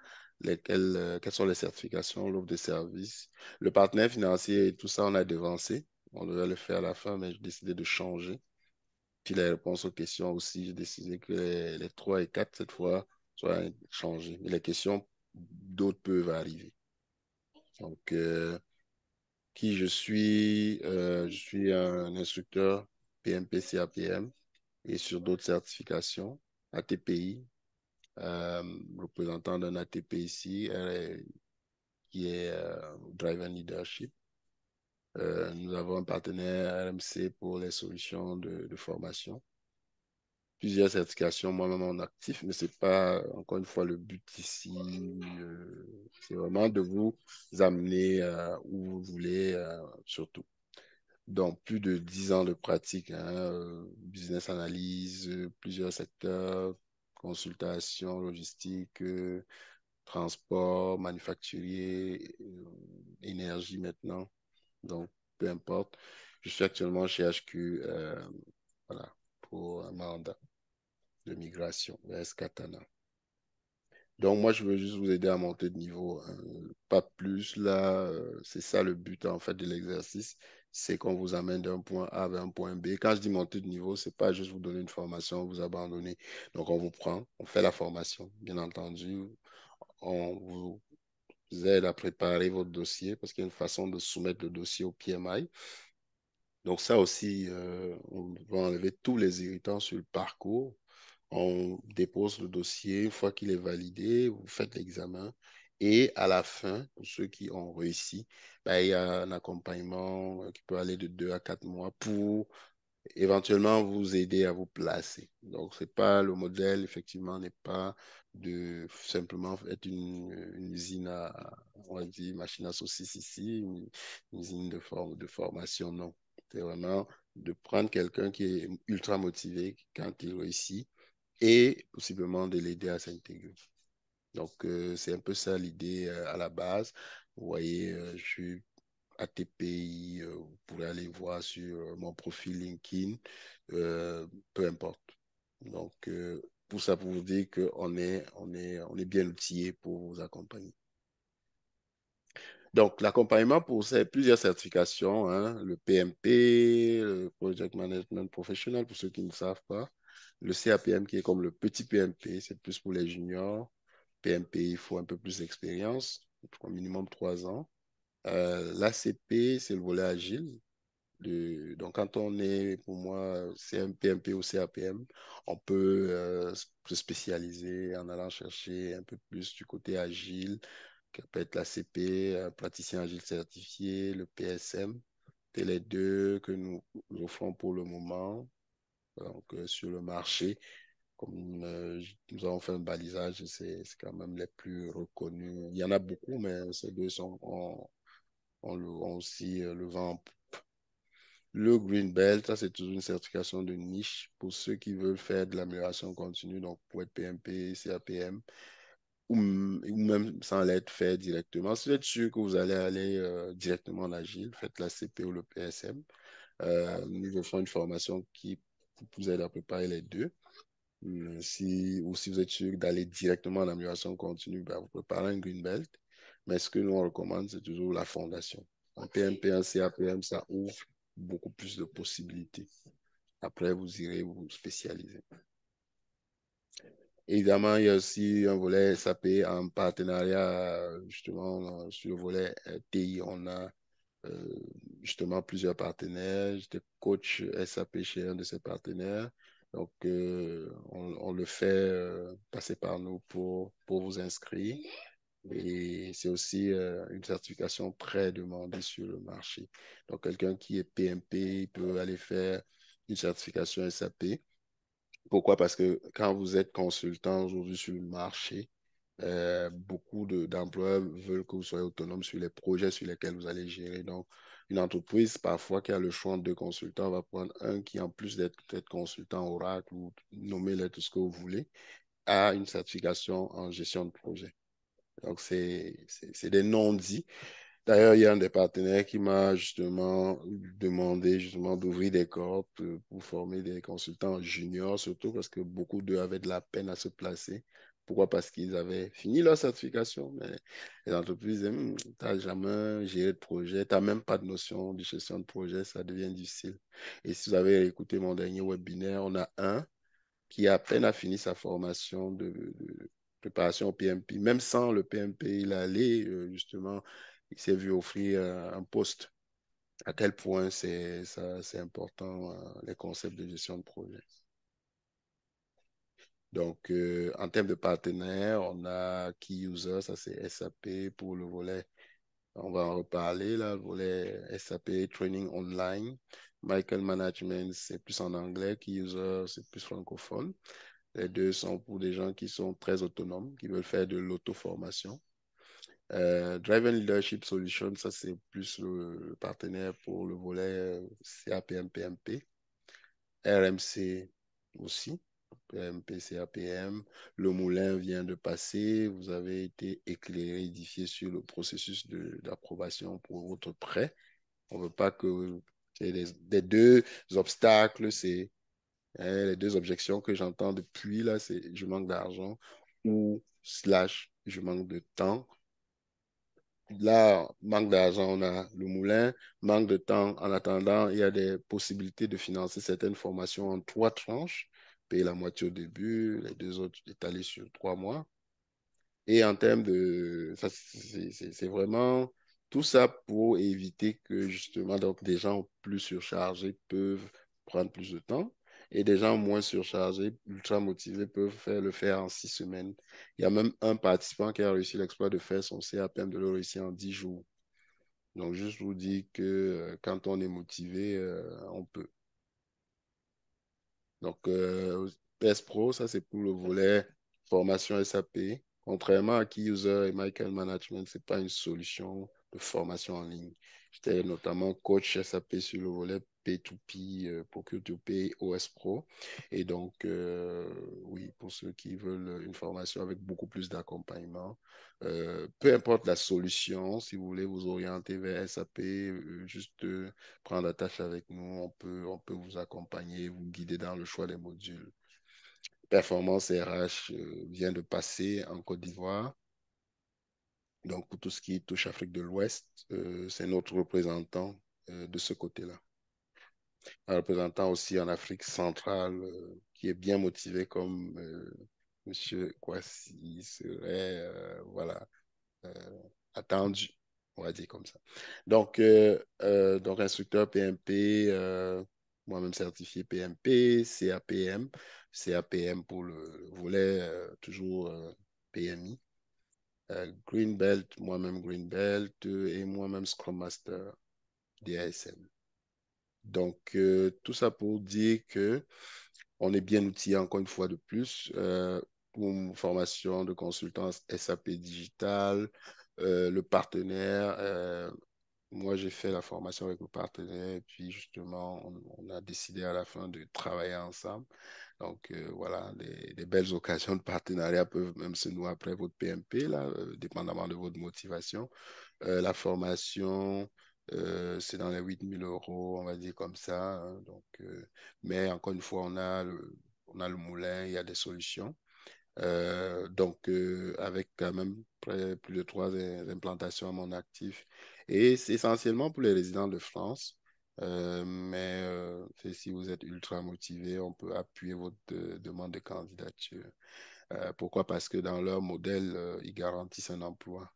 Speaker 1: quelles sont les certifications, l'offre de services, le partenaire financier et tout ça, on a devancé. On devait le faire à la fin, mais j'ai décidé de changer. Puis les réponses aux questions aussi, j'ai décidé que les 3 et 4 cette fois soient changées. Mais les questions, d'autres peuvent arriver. Donc, qui je suis un instructeur PMP, CAPM et sur d'autres certifications, ATPI, représentant d'un ATP ici, qui est Driver Leadership. Nous avons un partenaire RMC pour les solutions de formation. Plusieurs certifications moi-même en actif, mais c'est pas, encore une fois, le but ici. C'est vraiment de vous amener où vous voulez, surtout. Donc, plus de 10 ans de pratique, hein, business analyse, plusieurs secteurs, consultation, logistique, transport, manufacturier, énergie maintenant. Donc, peu importe. Je suis actuellement chez HQ, voilà, pour un mandat de migration vers Skatana. Donc, moi, je veux juste vous aider à monter de niveau, hein. Pas plus. Là, c'est ça le but, en fait, de l'exercice. C'est qu'on vous amène d'un point A vers un point B. Quand je dis monter de niveau, c'est pas juste vous donner une formation, vous abandonner. Donc, on vous prend, on fait la formation, bien entendu. On vous aide à préparer votre dossier parce qu'il y a une façon de soumettre le dossier au PMI. Donc, ça aussi, on va enlever tous les irritants sur le parcours. On dépose le dossier. Une fois qu'il est validé, vous faites l'examen. Et à la fin, pour ceux qui ont réussi, ben, il y a un accompagnement qui peut aller de 2 à 4 mois pour éventuellement vous aider à vous placer. Donc, c'est pas le modèle, effectivement, n'est pas de simplement être une usine on va dire, machine à saucisses ici, une usine de formation, non. C'est vraiment de prendre quelqu'un qui est ultra motivé quand il réussit et possiblement de l'aider à s'intégrer. Donc, c'est un peu ça l'idée à la base. Vous voyez, je suis ATPI, vous pourrez aller voir sur mon profil LinkedIn, peu importe. Donc, pour ça, pour vous dire qu'on est bien outillé pour vous accompagner. Donc, l'accompagnement pour plusieurs certifications, hein, le PMP, le Project Management Professional, pour ceux qui ne savent pas, le CAPM qui est comme le petit PMP, c'est plus pour les juniors. PMP, il faut un peu plus d'expérience, au minimum 3 ans. L'ACP, c'est le volet agile. Donc, quand on est, pour moi, CMPMP ou CAPM, on peut se spécialiser en allant chercher un peu plus du côté agile, qui peut être l'ACP, praticien agile certifié, le PSM. C'est les deux que nous offrons pour le moment, donc, sur le marché. Comme nous avons fait un balisage, c'est quand même les plus reconnus. Il y en a beaucoup, mais ces deux ont aussi le vent. Le Green Belt, ça c'est toujours une certification de niche pour ceux qui veulent faire de l'amélioration continue, donc pour être PMP, CAPM. ou même sans l'être fait directement. Si vous êtes sûr que vous allez aller directement en Agile, faites la CP ou le PSM. Nous offrons une formation qui vous aide à préparer les deux. Ou si vous êtes sûr d'aller directement en amélioration continue, ben, vous préparez un Green Belt. Mais ce que nous on recommande, c'est toujours la fondation. Un PMP, un CAPM, ça ouvre beaucoup plus de possibilités. Après, vous irez vous spécialiser. Évidemment, il y a aussi un volet SAP en partenariat, justement, sur le volet TI. On a justement plusieurs partenaires. J'étais coach SAP chez un de ces partenaires. Donc, on le fait passer par nous pour vous inscrire. Et c'est aussi une certification très demandée sur le marché. Donc, quelqu'un qui est PMP, il peut aller faire une certification SAP. Pourquoi? Parce que quand vous êtes consultant aujourd'hui sur le marché, beaucoup d'employeurs veulent que vous soyez autonome sur les projets sur lesquels vous allez gérer. Donc, une entreprise, parfois, qui a le choix de deux consultants, va prendre un qui, en plus d'être peut-être consultant Oracle ou nommez-le tout ce que vous voulez, a une certification en gestion de projet. Donc, c'est des non-dits. D'ailleurs, il y a un des partenaires qui m'a justement demandé justement d'ouvrir des cohortes pour former des consultants juniors, surtout parce que beaucoup d'eux avaient de la peine à se placer. Pourquoi? Parce qu'ils avaient fini leur certification, mais les entreprises disaient, tu n'as jamais géré de projet, tu n'as même pas de notion de gestion de projet, ça devient difficile. Et si vous avez écouté mon dernier webinaire, on a un qui à peine a fini sa formation de préparation au PMP. Même sans le PMP, il allait justement, il s'est vu offrir un poste. À quel point c'est important, les concepts de gestion de projet. Donc, en termes de partenaires, on a Key User, ça c'est SAP pour le volet. On va en reparler, là, le volet SAP Training Online. Michael Management, c'est plus en anglais. Key User, c'est plus francophone. Les deux sont pour des gens qui sont très autonomes, qui veulent faire de l'auto-formation. Driven Leadership Solution, ça c'est plus le partenaire pour le volet CAPM-PMP. RMC aussi, PMP, CAPM. Le moulin vient de passer. Vous avez été éclairé, édifié sur le processus d'approbation pour votre prêt. On ne veut pas que des deux obstacles, c'est les deux objections que j'entends depuis là, c'est je manque d'argent ou slash je manque de temps. Là, manque d'argent, on a le moulin, manque de temps. En attendant, il y a des possibilités de financer certaines formations en 3 tranches, payer la moitié au début, les deux autres étalés sur 3 mois. Et en termes de... C'est vraiment tout ça pour éviter que justement donc, des gens plus surchargés peuvent prendre plus de temps et des gens moins surchargés, ultra motivés, peuvent le faire en 6 semaines. Il y a même un participant qui a réussi l'exploit de faire son CAPM, de le réussir en 10 jours. Donc, juste vous dire que quand on est motivé, on peut. Donc, PS Pro, ça c'est pour le volet formation SAP. Contrairement à Key User et Michael Management, ce n'est pas une solution de formation en ligne. J'étais notamment coach SAP sur le volet P2P, Procure to Pay, OS Pro. Et donc, oui, pour ceux qui veulent une formation avec beaucoup plus d'accompagnement, peu importe la solution, si vous voulez vous orienter vers SAP, juste prendre attache avec nous, on peut vous accompagner, vous guider dans le choix des modules. Performance RH vient de passer en Côte d'Ivoire. Donc, pour tout ce qui touche Afrique de l'Ouest, c'est notre représentant de ce côté-là. Un représentant aussi en Afrique centrale qui est bien motivé comme Monsieur Kwasi serait, voilà, attendu, on va dire comme ça. Donc, instructeur PMP, moi-même certifié PMP, CAPM, CAPM pour le volet toujours PMI. Green Belt, moi-même Green Belt et moi-même Scrum Master DASM. Donc, tout ça pour dire que on est bien outillé encore une fois de plus pour une formation de consultance SAP Digital. Le partenaire moi, j'ai fait la formation avec mon partenaire et puis justement, on a décidé à la fin de travailler ensemble. Donc, voilà, des belles occasions de partenariat peuvent même se nouer après votre PMP, là, dépendamment de votre motivation. La formation, c'est dans les 8 000 €, on va dire comme ça, hein. Donc, mais encore une fois, on a le moulin, il y a des solutions. Donc, avec quand même plus de 3 implantations à mon actif. Et c'est essentiellement pour les résidents de France. Mais si vous êtes ultra motivé, on peut appuyer votre demande de candidature. Pourquoi? Parce que dans leur modèle, ils garantissent un emploi.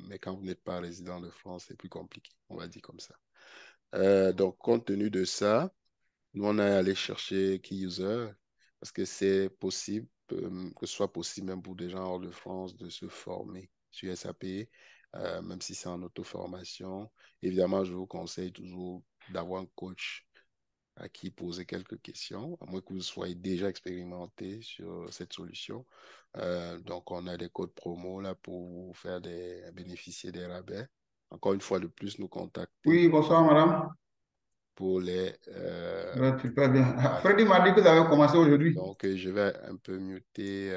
Speaker 1: Mais quand vous n'êtes pas résident de France, c'est plus compliqué, on va dire comme ça. Donc, compte tenu de ça, nous, on est allé chercher Key User parce que c'est possible, que ce soit possible même pour des gens hors de France de se former sur SAP, même si c'est en auto-formation. Évidemment, je vous conseille toujours d'avoir un coach à qui poser quelques questions, à moins que vous soyez déjà expérimenté sur cette solution. Donc, on a des codes promo là pour vous faire bénéficier des rabais. Encore une fois de plus, nous contacter
Speaker 3: Oui, bonsoir, madame.
Speaker 1: pour les
Speaker 3: Super bien. Ah,
Speaker 1: voilà.
Speaker 3: Freddy m'a dit que vous avez commencé aujourd'hui.
Speaker 1: Donc, je vais un peu muter.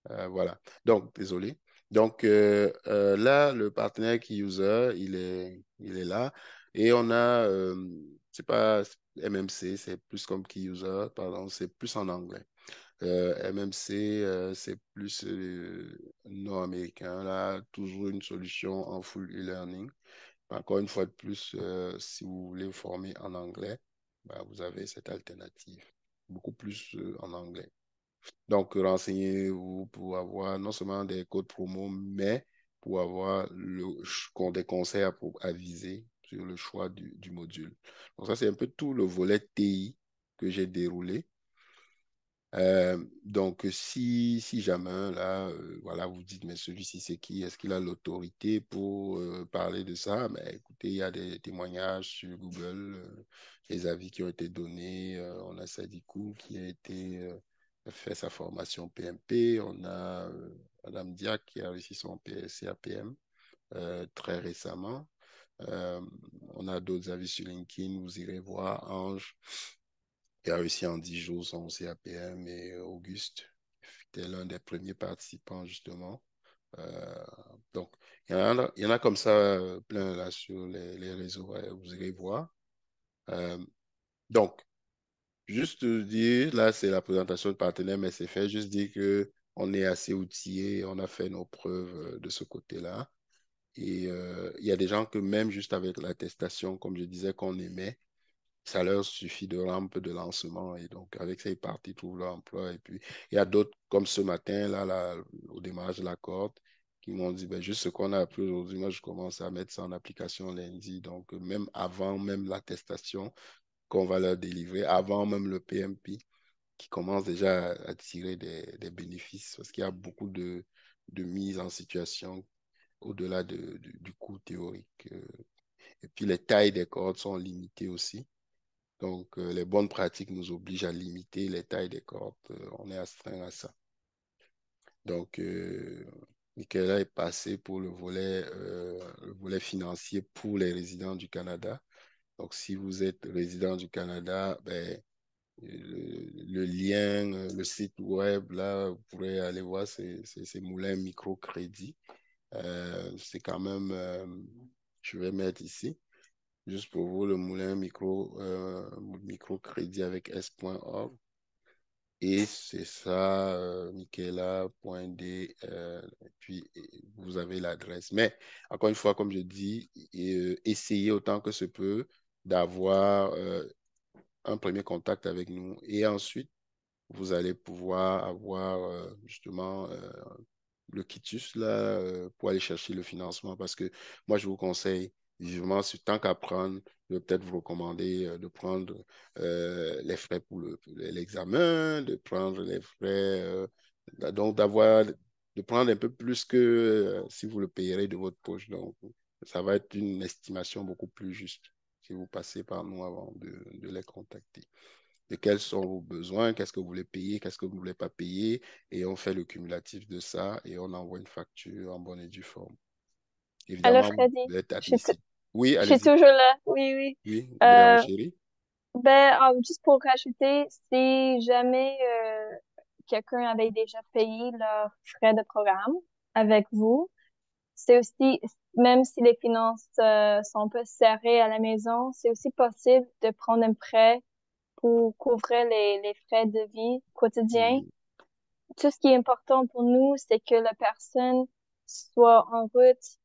Speaker 1: Voilà. Donc, désolé. Donc, là, le partenaire Key User, il est là. Et on a, c'est pas MMC, c'est plus comme Key User, pardon, c'est plus en anglais. MMC, c'est plus nord-américain. Là, toujours une solution en full e-learning. Encore une fois de plus, si vous voulez vous former en anglais, bah, vous avez cette alternative. Beaucoup plus en anglais. Donc, renseignez-vous pour avoir non seulement des codes promo, mais pour avoir des conseils à viser sur le choix du module. Donc, ça, c'est un peu tout le volet TI que j'ai déroulé. Donc, si jamais, là, voilà, vous dites, mais celui-ci, c'est qui? Est-ce qu'il a l'autorité pour parler de ça? Mais écoutez, il y a des témoignages sur Google, les avis qui ont été donnés. On a Sadikou qui a été fait sa formation PMP. On a Madame Diak qui a réussi son CAPM très récemment. Euh, on a d'autres avis sur LinkedIn. Vous irez voir Ange qui a réussi en 10 jours son CAPM et Auguste qui était l'un des premiers participants justement. Euh, donc, il y en a comme ça plein là sur les réseaux, ouais, vous irez voir. Euh, donc, juste dire, là, c'est la présentation de partenaire, mais c'est fait. Juste dire que on est assez outillé, on a fait nos preuves de ce côté-là. Et il y a des gens que même juste avec l'attestation, comme je disais, qu'on aimait, ça leur suffit de rampe de lancement. Et donc, avec ça, ils partent, ils trouvent leur emploi. Et puis, il y a d'autres, comme ce matin, là, au démarrage de la corde, qui m'ont dit, ben, juste ce qu'on a appris aujourd'hui, moi, je commence à mettre ça en application lundi. Donc, même avant même l'attestation qu'on va leur délivrer, avant même le PMP, qui commence déjà à tirer des bénéfices, parce qu'il y a beaucoup de mise en situation au-delà du cours théorique. Et puis, les tailles des cordes sont limitées aussi. Donc, les bonnes pratiques nous obligent à limiter les tailles des cordes. On est astreint à ça. Donc, Michaela est passé pour le volet financier pour les résidents du Canada. Donc, si vous êtes résident du Canada, ben, le lien, le site web, là, vous pourrez aller voir, c'est Moulin Microcrédit. C'est quand même, je vais mettre ici. Juste pour vous, le moulin microcrédit avec s.org. Et c'est ça, michaela.d. Puis, vous avez l'adresse. Mais, encore une fois, comme je dis, essayez autant que ce peut d'avoir un premier contact avec nous. Et ensuite, vous allez pouvoir avoir justement le quitus là, pour aller chercher le financement parce que moi, je vous conseille vivement, tant qu'à prendre, je vais peut-être vous recommander de prendre les frais pour l'examen, de prendre les frais, donc de prendre un peu plus que si vous le payerez de votre poche. Donc, ça va être une estimation beaucoup plus juste si vous passez par nous avant de les contacter de quels sont vos besoins, qu'est-ce que vous voulez payer, qu'est-ce que vous ne voulez pas payer, et on fait le cumulatif de ça et on envoie une facture en bonne et due forme.
Speaker 2: Alors,
Speaker 1: Évidemment,
Speaker 2: Freddy,
Speaker 1: vous êtes
Speaker 2: je suis,
Speaker 1: admissible. Oui,
Speaker 2: Je suis
Speaker 1: allez-y.
Speaker 2: toujours là. Oui, oui.
Speaker 1: Oui, vous voulez
Speaker 2: Euh,
Speaker 1: enchérir?
Speaker 2: Juste pour rajouter, si jamais quelqu'un avait déjà payé leurs frais de programme avec vous, c'est aussi, même si les finances sont un peu serrées à la maison, c'est aussi possible de prendre un prêt pour couvrir les frais de vie quotidiens.
Speaker 1: Mhm.
Speaker 2: Tout ce qui est important pour nous, c'est que la personne soit en route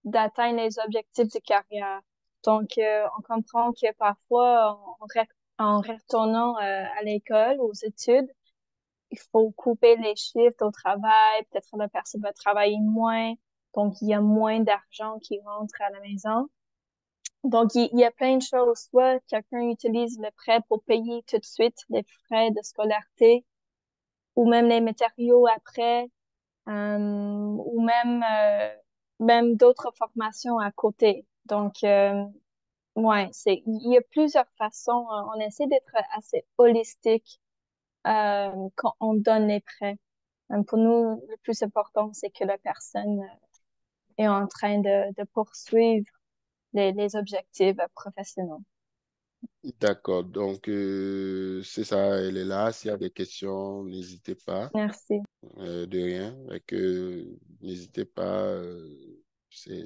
Speaker 2: d'atteindre les objectifs de carrière. Donc, on comprend que parfois, en retournant à l'école, aux études, il faut couper les shifts au travail. Peut-être la personne va travailler moins, donc il y a moins d'argent qui rentre à la maison. Donc, il y a plein de choses. Soit quelqu'un utilise le prêt pour payer tout de suite les frais de scolarité, ou même les matériaux après, ou même d'autres formations à côté. Donc, ouais, il y a plusieurs façons. On essaie d'être assez holistique quand on donne les prêts. Pour nous, le plus important, c'est que la personne est en train de poursuivre les objectifs professionnels.
Speaker 1: D'accord, donc c'est ça, elle est là. S'il y a des questions, n'hésitez pas,
Speaker 2: Merci.
Speaker 1: de rien. Et que n'hésitez pas, c'est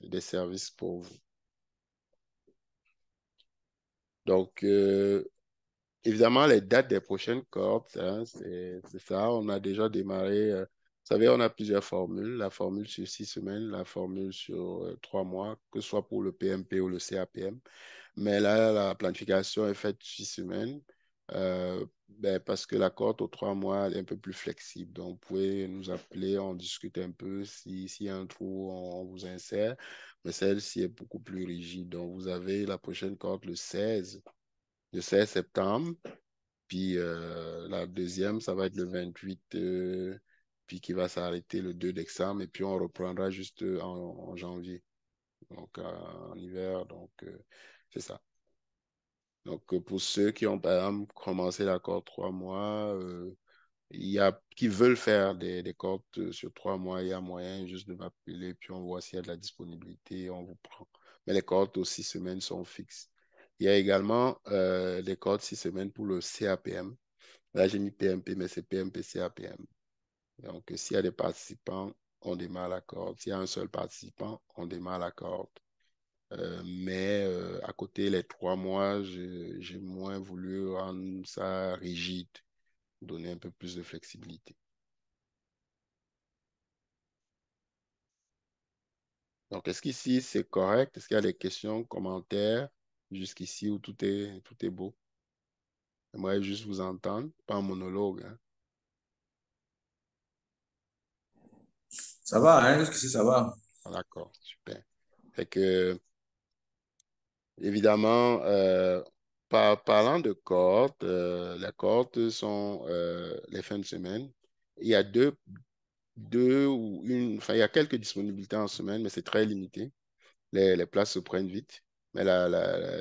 Speaker 1: des services pour vous. Donc, évidemment, les dates des prochaines cohortes, hein, c'est ça. On a déjà démarré. Vous savez, on a plusieurs formules. La formule sur 6 semaines, la formule sur 3 mois, que ce soit pour le PMP ou le CAPM. Mais là, la planification est faite 6 semaines parce que la cohorte aux 3 mois est un peu plus flexible. Donc, vous pouvez nous appeler, on discute un peu. S'il y a un trou, on vous insère. Mais celle-ci est beaucoup plus rigide. Donc, vous avez la prochaine cohorte le 16 septembre. Puis la deuxième, ça va être le 28, puis qui va s'arrêter le 2 décembre. Et puis, on reprendra juste en janvier, donc en hiver. Donc, c'est ça. Donc, pour ceux qui ont, par exemple, commencé l'accord 3 mois, il y a, qui veulent faire des cohortes sur 3 mois, il y a moyen juste de m'appeler, puis on voit s'il y a de la disponibilité, on vous prend. Mais les cohortes aux 6 semaines sont fixes. Il y a également des cohortes 6 semaines pour le CAPM. Là, j'ai mis PMP, mais c'est PMP-CAPM. Donc, s'il y a des participants, on démarre la cohorte. S'il y a un seul participant, on démarre la cohorte. Mais à côté, les 3 mois, j'ai moins voulu rendre ça rigide, donner un peu plus de flexibilité. Donc, est-ce qu'ici, c'est correct? Est-ce qu'il y a des questions, commentaires jusqu'ici où tout est beau? J'aimerais juste vous entendre, pas un monologue, hein.
Speaker 6: Ça va, hein, jusqu'ici, ça va.
Speaker 1: Ah, d'accord, super. Fait que, évidemment, parlant de cohortes, les cohortes sont les fins de semaine. Il y a deux ou une, enfin, il y a quelques disponibilités en semaine, mais c'est très limité. Les places se prennent vite. Mais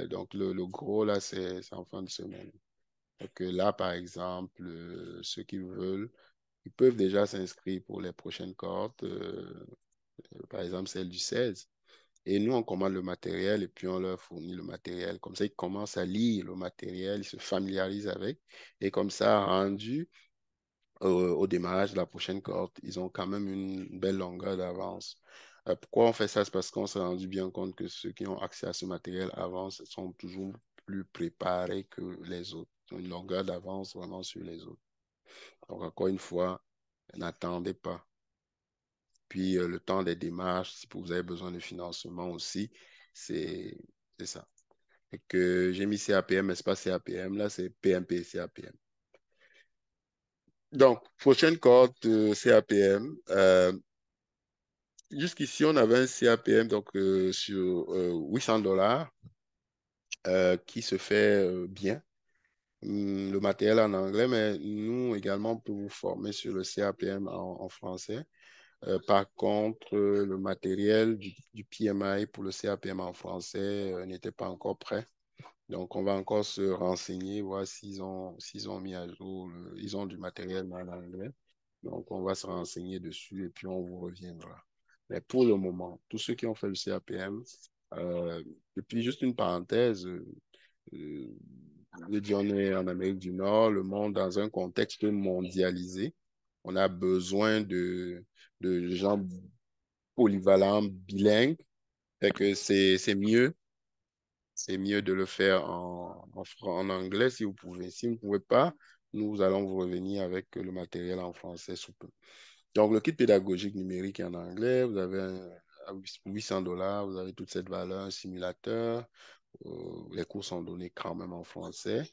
Speaker 1: donc, le gros, là, c'est en fin de semaine. Donc, là, par exemple, ceux qui veulent, ils peuvent déjà s'inscrire pour les prochaines cohortes, par exemple, celle du 16. Et nous, on commande le matériel et puis on leur fournit le matériel. Comme ça, ils commencent à lire le matériel, ils se familiarisent avec. Et comme ça, rendu au démarrage de la prochaine cohorte, ils ont quand même une belle longueur d'avance. Pourquoi on fait ça? C'est parce qu'on s'est rendu bien compte que ceux qui ont accès à ce matériel avant sont toujours plus préparés que les autres. Ils ont une longueur d'avance vraiment sur les autres. Donc, encore une fois, n'attendez pas. Puis, le temps des démarches, si vous avez besoin de financement aussi, c'est ça. Et que j'ai mis CAPM, mais ce n'est pas CAPM, là, c'est PMP CAPM. Donc, prochaine cohorte CAPM. Jusqu'ici, on avait un CAPM donc, sur $800 qui se fait bien. Le matériel en anglais, mais nous également, on peut vous former sur le CAPM en français. Par contre, le matériel du PMI pour le CAPM en français n'était pas encore prêt. Donc, on va encore se renseigner, voir s'ils ont mis à jour, ils ont du matériel en anglais. Donc, on va se renseigner dessus et puis on vous reviendra. Mais pour le moment, tous ceux qui ont fait le CAPM, Euh, et puis, juste une parenthèse, je dis, on est en Amérique du Nord, le monde dans un contexte mondialisé. On a besoin de gens polyvalents, bilingues. Fait que c'est mieux de le faire en anglais si vous pouvez. Si vous ne pouvez pas, nous allons vous revenir avec le matériel en français sous peu. Donc, le kit pédagogique numérique est en anglais. Vous avez à 800 $, vous avez toute cette valeur, un simulateur. Les cours sont donnés quand même en français.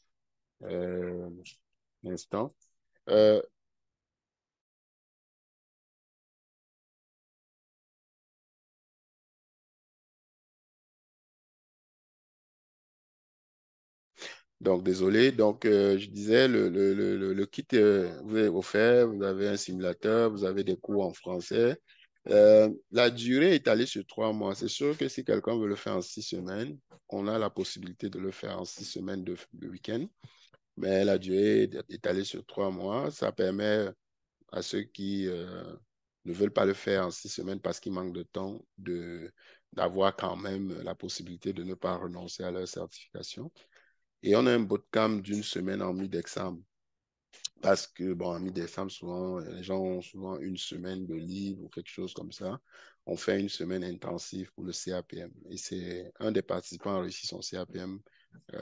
Speaker 1: Un instant. Euh, Donc, désolé. Donc, je disais, le kit vous est offert. Vous avez un simulateur, vous avez des cours en français. La durée est allée sur 3 mois. C'est sûr que si quelqu'un veut le faire en 6 semaines, on a la possibilité de le faire en 6 semaines de week-end. Mais la durée est étalée sur 3 mois. Ça permet à ceux qui ne veulent pas le faire en 6 semaines parce qu'ils manquent de temps d'avoir quand même la possibilité de ne pas renoncer à leur certification. Et on a un bootcamp d'une semaine en mi-décembre. Parce que, bon, en mi-décembre, souvent, les gens ont souvent une semaine de libre ou quelque chose comme ça. On fait une semaine intensive pour le CAPM. Et c'est un des participants a réussi son CAPM.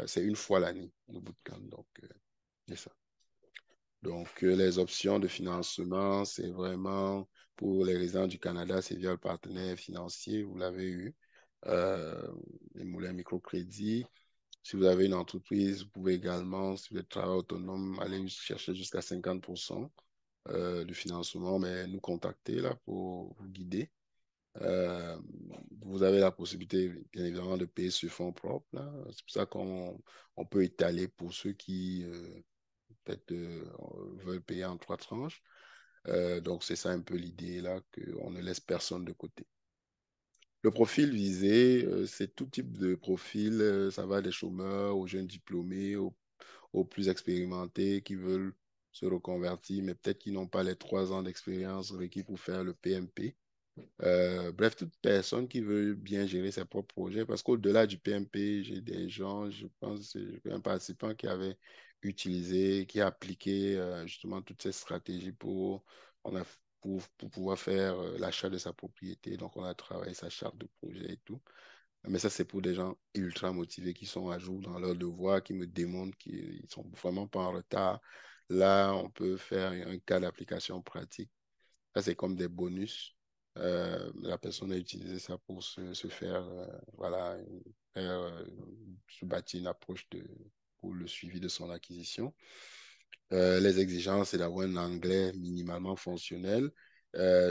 Speaker 1: C'est une fois l'année, le bootcamp. Donc, c'est ça. Donc, les options de financement, c'est vraiment pour les résidents du Canada, c'est via le partenaire financier, vous l'avez eu, les moulins microcrédits. Si vous avez une entreprise, vous pouvez également, si vous êtes travailleur autonome, aller chercher jusqu'à 50% de financement, mais nous contacter là pour vous guider. Euh, Vous avez la possibilité, bien évidemment, de payer sur fonds propres. C'est pour ça qu'on peut étaler pour ceux qui peut-être veulent payer en 3 tranches. Donc, c'est ça un peu l'idée là, qu'on ne laisse personne de côté. Le profil visé, c'est tout type de profil. Ça va des chômeurs aux jeunes diplômés, aux plus expérimentés qui veulent se reconvertir, mais peut-être qu'ils n'ont pas les 3 ans d'expérience requis pour faire le PMP. Bref, toute personne qui veut bien gérer ses propres projets, parce qu'au-delà du PMP, j'ai des gens, je pense, j'ai un participant qui avait utilisé, qui a appliqué justement toutes ces stratégies pour pouvoir faire l'achat de sa propriété. Donc, on a travaillé sa charte de projet et tout. Mais ça, c'est pour des gens ultra motivés qui sont à jour dans leur devoir, qui me démontrent qu'ils ne sont vraiment pas en retard. Là, on peut faire un cas d'application pratique. Ça, c'est comme des bonus. La personne a utilisé ça pour se faire, voilà, se bâtir une approche pour le suivi de son acquisition. Les exigences, c'est d'avoir un anglais minimalement fonctionnel,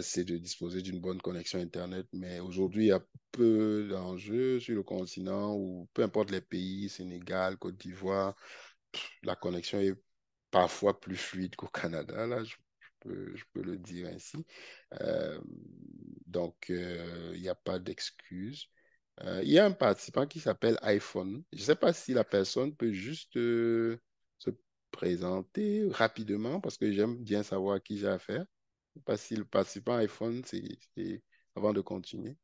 Speaker 1: c'est de disposer d'une bonne connexion Internet. Mais aujourd'hui, il y a peu d'enjeux sur le continent ou peu importe les pays, Sénégal, Côte d'Ivoire, la connexion est parfois plus fluide qu'au Canada, là, je peux le dire ainsi. Euh, donc, il n'y a pas d'excuse. Il y a un participant qui s'appelle iPhone. Je ne sais pas si la personne peut juste se présenter rapidement parce que j'aime bien savoir à qui j'ai affaire. Je ne sais pas si le participant iPhone, avant de continuer.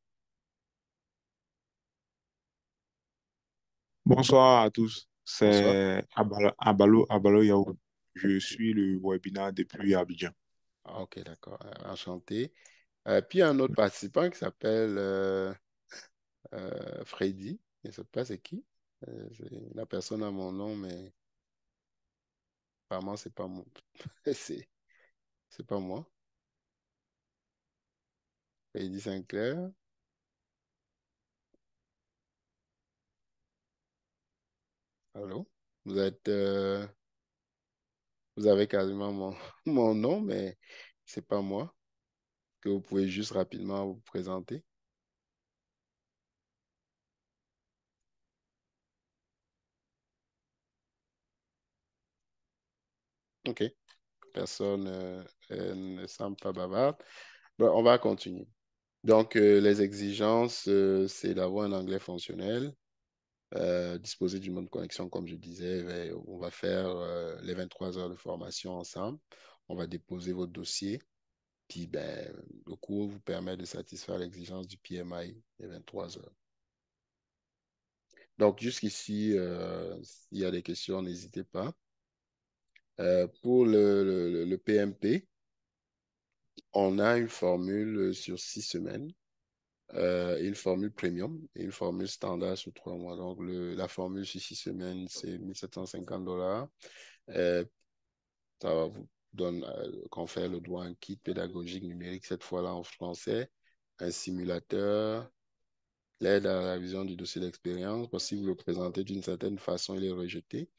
Speaker 7: Bonsoir à tous,
Speaker 1: Bonsoir.
Speaker 7: c'est Abalo Yao. Je suis le webinaire depuis Abidjan.
Speaker 1: Ah, ok, d'accord. Enchanté. Puis il y a un autre participant qui s'appelle Freddy. Je ne sais pas c'est qui. La personne a mon nom, mais apparemment, c'est pas moi. C'est c'est pas moi. Freddy Sinclair. Allô? Vous êtes, vous avez quasiment mon nom, mais c'est pas moi. Que vous pouvez juste rapidement vous présenter. OK. Personne ne semble pas bavarde. Bon, on va continuer. Donc, les exigences, c'est d'avoir un anglais fonctionnel, disposer d'une bonne connexion, comme je disais. On va faire les 23 heures de formation ensemble. On va déposer votre dossier. Puis, ben, le cours vous permet de satisfaire l'exigence du PMI, les 23 heures. Donc, jusqu'ici, s'il y a des questions, n'hésitez pas. Pour le PMP, on a une formule sur 6 semaines, une formule premium et une formule standard sur 3 mois. Donc, la formule sur 6 semaines, c'est 1 750 $. Ça va vous donner, qu'on fait le droit à un kit pédagogique numérique, cette fois-là en français, un simulateur, l'aide à la révision du dossier d'expérience, parce que si vous le présentez d'une certaine façon, il est rejeté.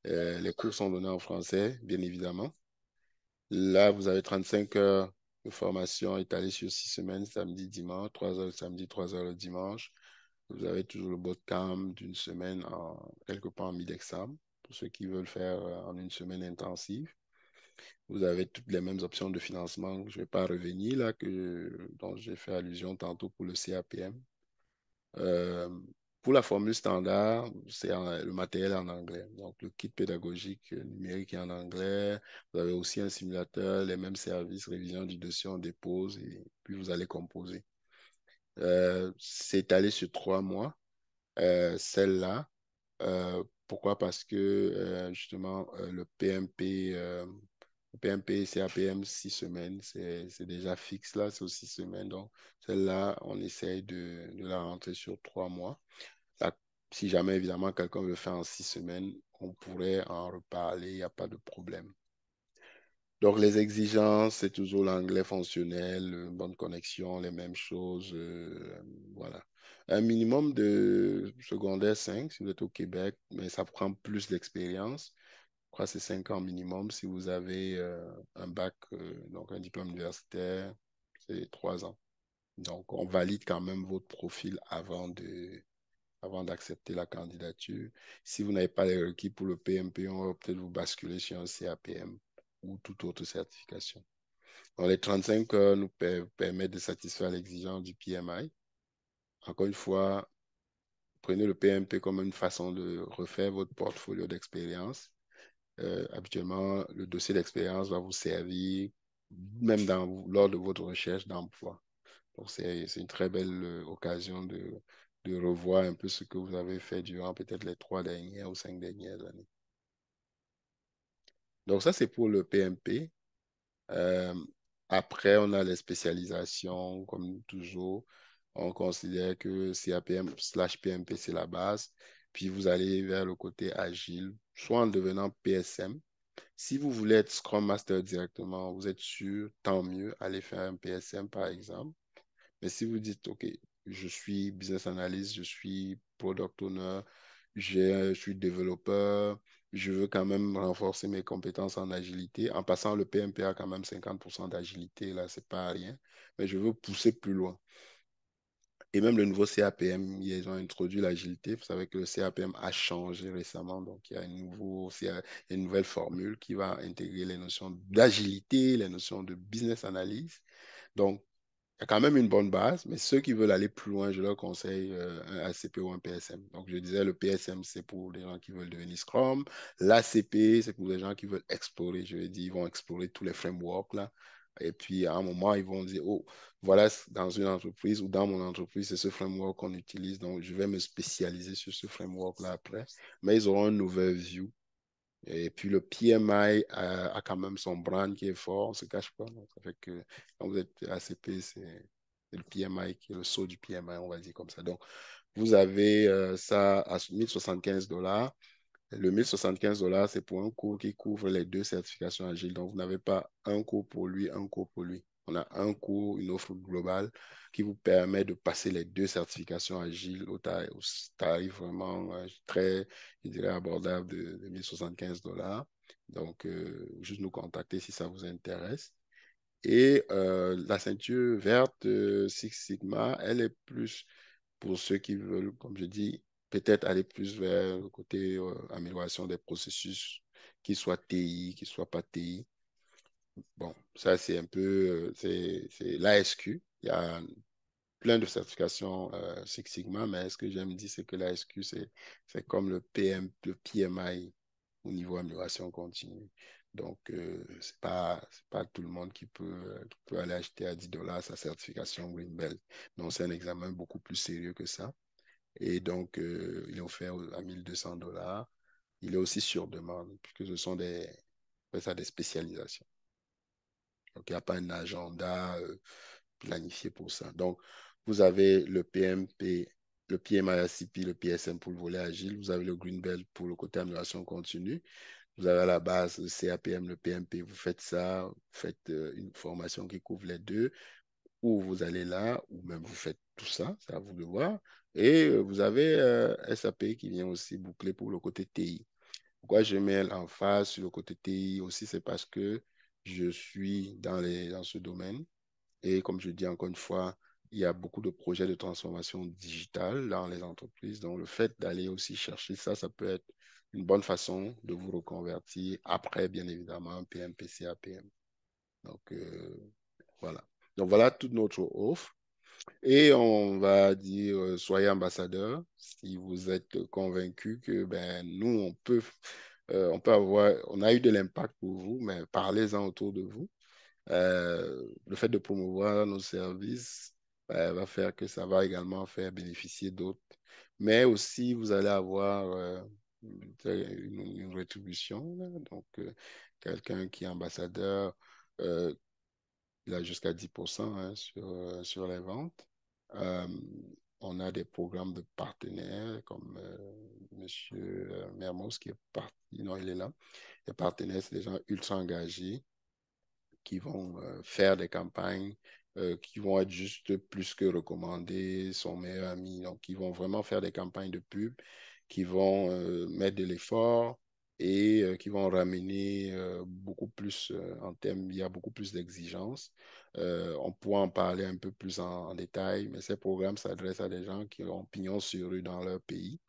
Speaker 1: Les cours sont donnés en français, bien évidemment. Là, vous avez 35 heures de formation étalée sur 6 semaines, samedi, dimanche, 3 heures le samedi, 3 heures le dimanche. Vous avez toujours le bootcamp d'une semaine quelque part en mi-décembre, pour ceux qui veulent faire en une semaine intensive. Vous avez toutes les mêmes options de financement. Je ne vais pas revenir là, dont j'ai fait allusion tantôt pour le CAPM. Euh, pour la formule standard, c'est le matériel en anglais. Donc, le kit pédagogique numérique est en anglais. Vous avez aussi un simulateur, les mêmes services, révision du dossier, on dépose et puis vous allez composer. C'est étalé sur 3 mois. Celle-là, pourquoi? Parce que justement, le PMP, CAPM, 6 semaines, c'est déjà fixe là, c'est aux 6 semaines. Donc, celle-là, on essaye de la rentrer sur 3 mois. Là, si jamais, évidemment, quelqu'un le fait en 6 semaines, on pourrait en reparler, il n'y a pas de problème. Donc, les exigences, c'est toujours l'anglais fonctionnel, bonne connexion, les mêmes choses. Voilà. Un minimum de secondaire 5 si vous êtes au Québec, mais ça prend plus d'expérience. Je crois que c'est 5 ans minimum. Si vous avez un bac, donc un diplôme universitaire, c'est 3 ans. Donc, on valide quand même votre profil avant d'accepter la candidature. Si vous n'avez pas les requis pour le PMP, on va peut-être vous basculer sur un CAPM ou toute autre certification. Donc, les 35 heures nous permettent de satisfaire l'exigence du PMI. Encore une fois, prenez le PMP comme une façon de refaire votre portfolio d'expérience. Habituellement, le dossier d'expérience va vous servir même lors de votre recherche d'emploi. Donc, c'est une très belle occasion de revoir un peu ce que vous avez fait durant peut-être les 3 dernières ou 5 dernières années. Donc, ça, c'est pour le PMP. Euh, Après, on a les spécialisations, comme toujours. On considère que CAPM/PMP, c'est la base. Puis, vous allez vers le côté agile, soit en devenant PSM. Si vous voulez être Scrum Master directement, vous êtes sûr, tant mieux, allez faire un PSM, par exemple. Mais si vous dites, OK, je suis business analyst, je suis product owner, je suis développeur, je veux quand même renforcer mes compétences en agilité. En passant, le PMP a quand même 50% d'agilité, là, c'est pas rien. Mais je veux pousser plus loin. Et même le nouveau CAPM, ils ont introduit l'agilité. Vous savez que le CAPM a changé récemment. Donc, il y a une nouvelle formule qui va intégrer les notions d'agilité, les notions de business analyse. Donc, il y a quand même une bonne base, mais ceux qui veulent aller plus loin, je leur conseille un ACP ou un PSM. Donc, je disais, le PSM, c'est pour les gens qui veulent devenir Scrum. L'ACP, c'est pour les gens qui veulent explorer. Je vais dire, ils vont explorer tous les frameworks là. Et puis, à un moment, ils vont dire, oh, voilà, dans une entreprise ou dans mon entreprise, c'est ce framework qu'on utilise. Donc, je vais me spécialiser sur ce framework-là après. Mais ils auront une nouvelle view. Et puis le PMI a quand même son brand qui est fort, on ne se cache pas. Donc, ça fait que quand vous êtes ACP, c'est le PMI qui est le saut du PMI, on va dire comme ça. Donc, vous avez ça à 1 075 $. Le 1 075 $, c'est pour un cours qui couvre les 2 certifications agiles. Donc, vous n'avez pas un cours pour lui, un cours pour lui. On a un cours, une offre globale qui vous permet de passer les 2 certifications agiles au tarif vraiment très, je dirais, abordable de 1 075 $. Donc, juste nous contacter si ça vous intéresse. Et la ceinture verte Six Sigma, elle est plus pour ceux qui veulent, comme je dis, peut-être aller plus vers le côté amélioration des processus, qu'ils soient TI, qu'ils ne soient pas TI. Bon, ça, c'est un peu, c'est l'ASQ. Il y a plein de certifications Six Sigma, mais ce que j'aime dire, c'est que l'ASQ, c'est comme le PMI au niveau amélioration continue. Donc, c'est pas tout le monde qui peut aller acheter à 10 $ sa certification Green Belt. Donc, c'est un examen beaucoup plus sérieux que ça. Et donc, il est offert à 1 200 $. Il est aussi sur demande, puisque ce sont des spécialisations. Donc, il n'y a pas un agenda planifié pour ça. Donc, vous avez le PMP, le PMIACP, le PSM pour le volet agile. Vous avez le Green Belt pour le côté amélioration continue. Vous avez à la base le CAPM, le PMP. Vous faites ça, vous faites une formation qui couvre les deux, ou vous allez là, ou même vous faites tout ça, c'est à vous de voir. Et vous avez SAP qui vient aussi boucler pour le côté TI. Pourquoi je mets l'emphase sur le côté TI aussi, c'est parce que je suis dans ce domaine. Et comme je dis encore une fois, il y a beaucoup de projets de transformation digitale dans les entreprises. Donc, le fait d'aller aussi chercher ça, ça peut être une bonne façon de vous reconvertir après, bien évidemment, PMP, CAPM. Donc, voilà. Donc, voilà toute notre offre. Et on va dire, soyez ambassadeur si vous êtes convaincu que ben, nous, on a eu de l'impact pour vous, mais parlez-en autour de vous. Le fait de promouvoir nos services va faire que ça va également faire bénéficier d'autres. Mais aussi, vous allez avoir une rétribution. Là. Donc, quelqu'un qui est ambassadeur, euh, il a jusqu'à 10% hein, sur les ventes. Euh, on a des programmes de partenaires comme Monsieur Mermos qui est parti. Non, il est là. Les partenaires, c'est des gens ultra engagés qui vont faire des campagnes qui vont être juste plus que recommandées, son meilleur ami. Donc, qui vont vraiment faire des campagnes de pub, qui vont mettre de l'effort et qui vont ramener beaucoup plus en termes, il y a beaucoup plus d'exigences. On pourra en parler un peu plus en détail, mais ces programmes s'adressent à des gens qui ont pignon sur rue dans leur pays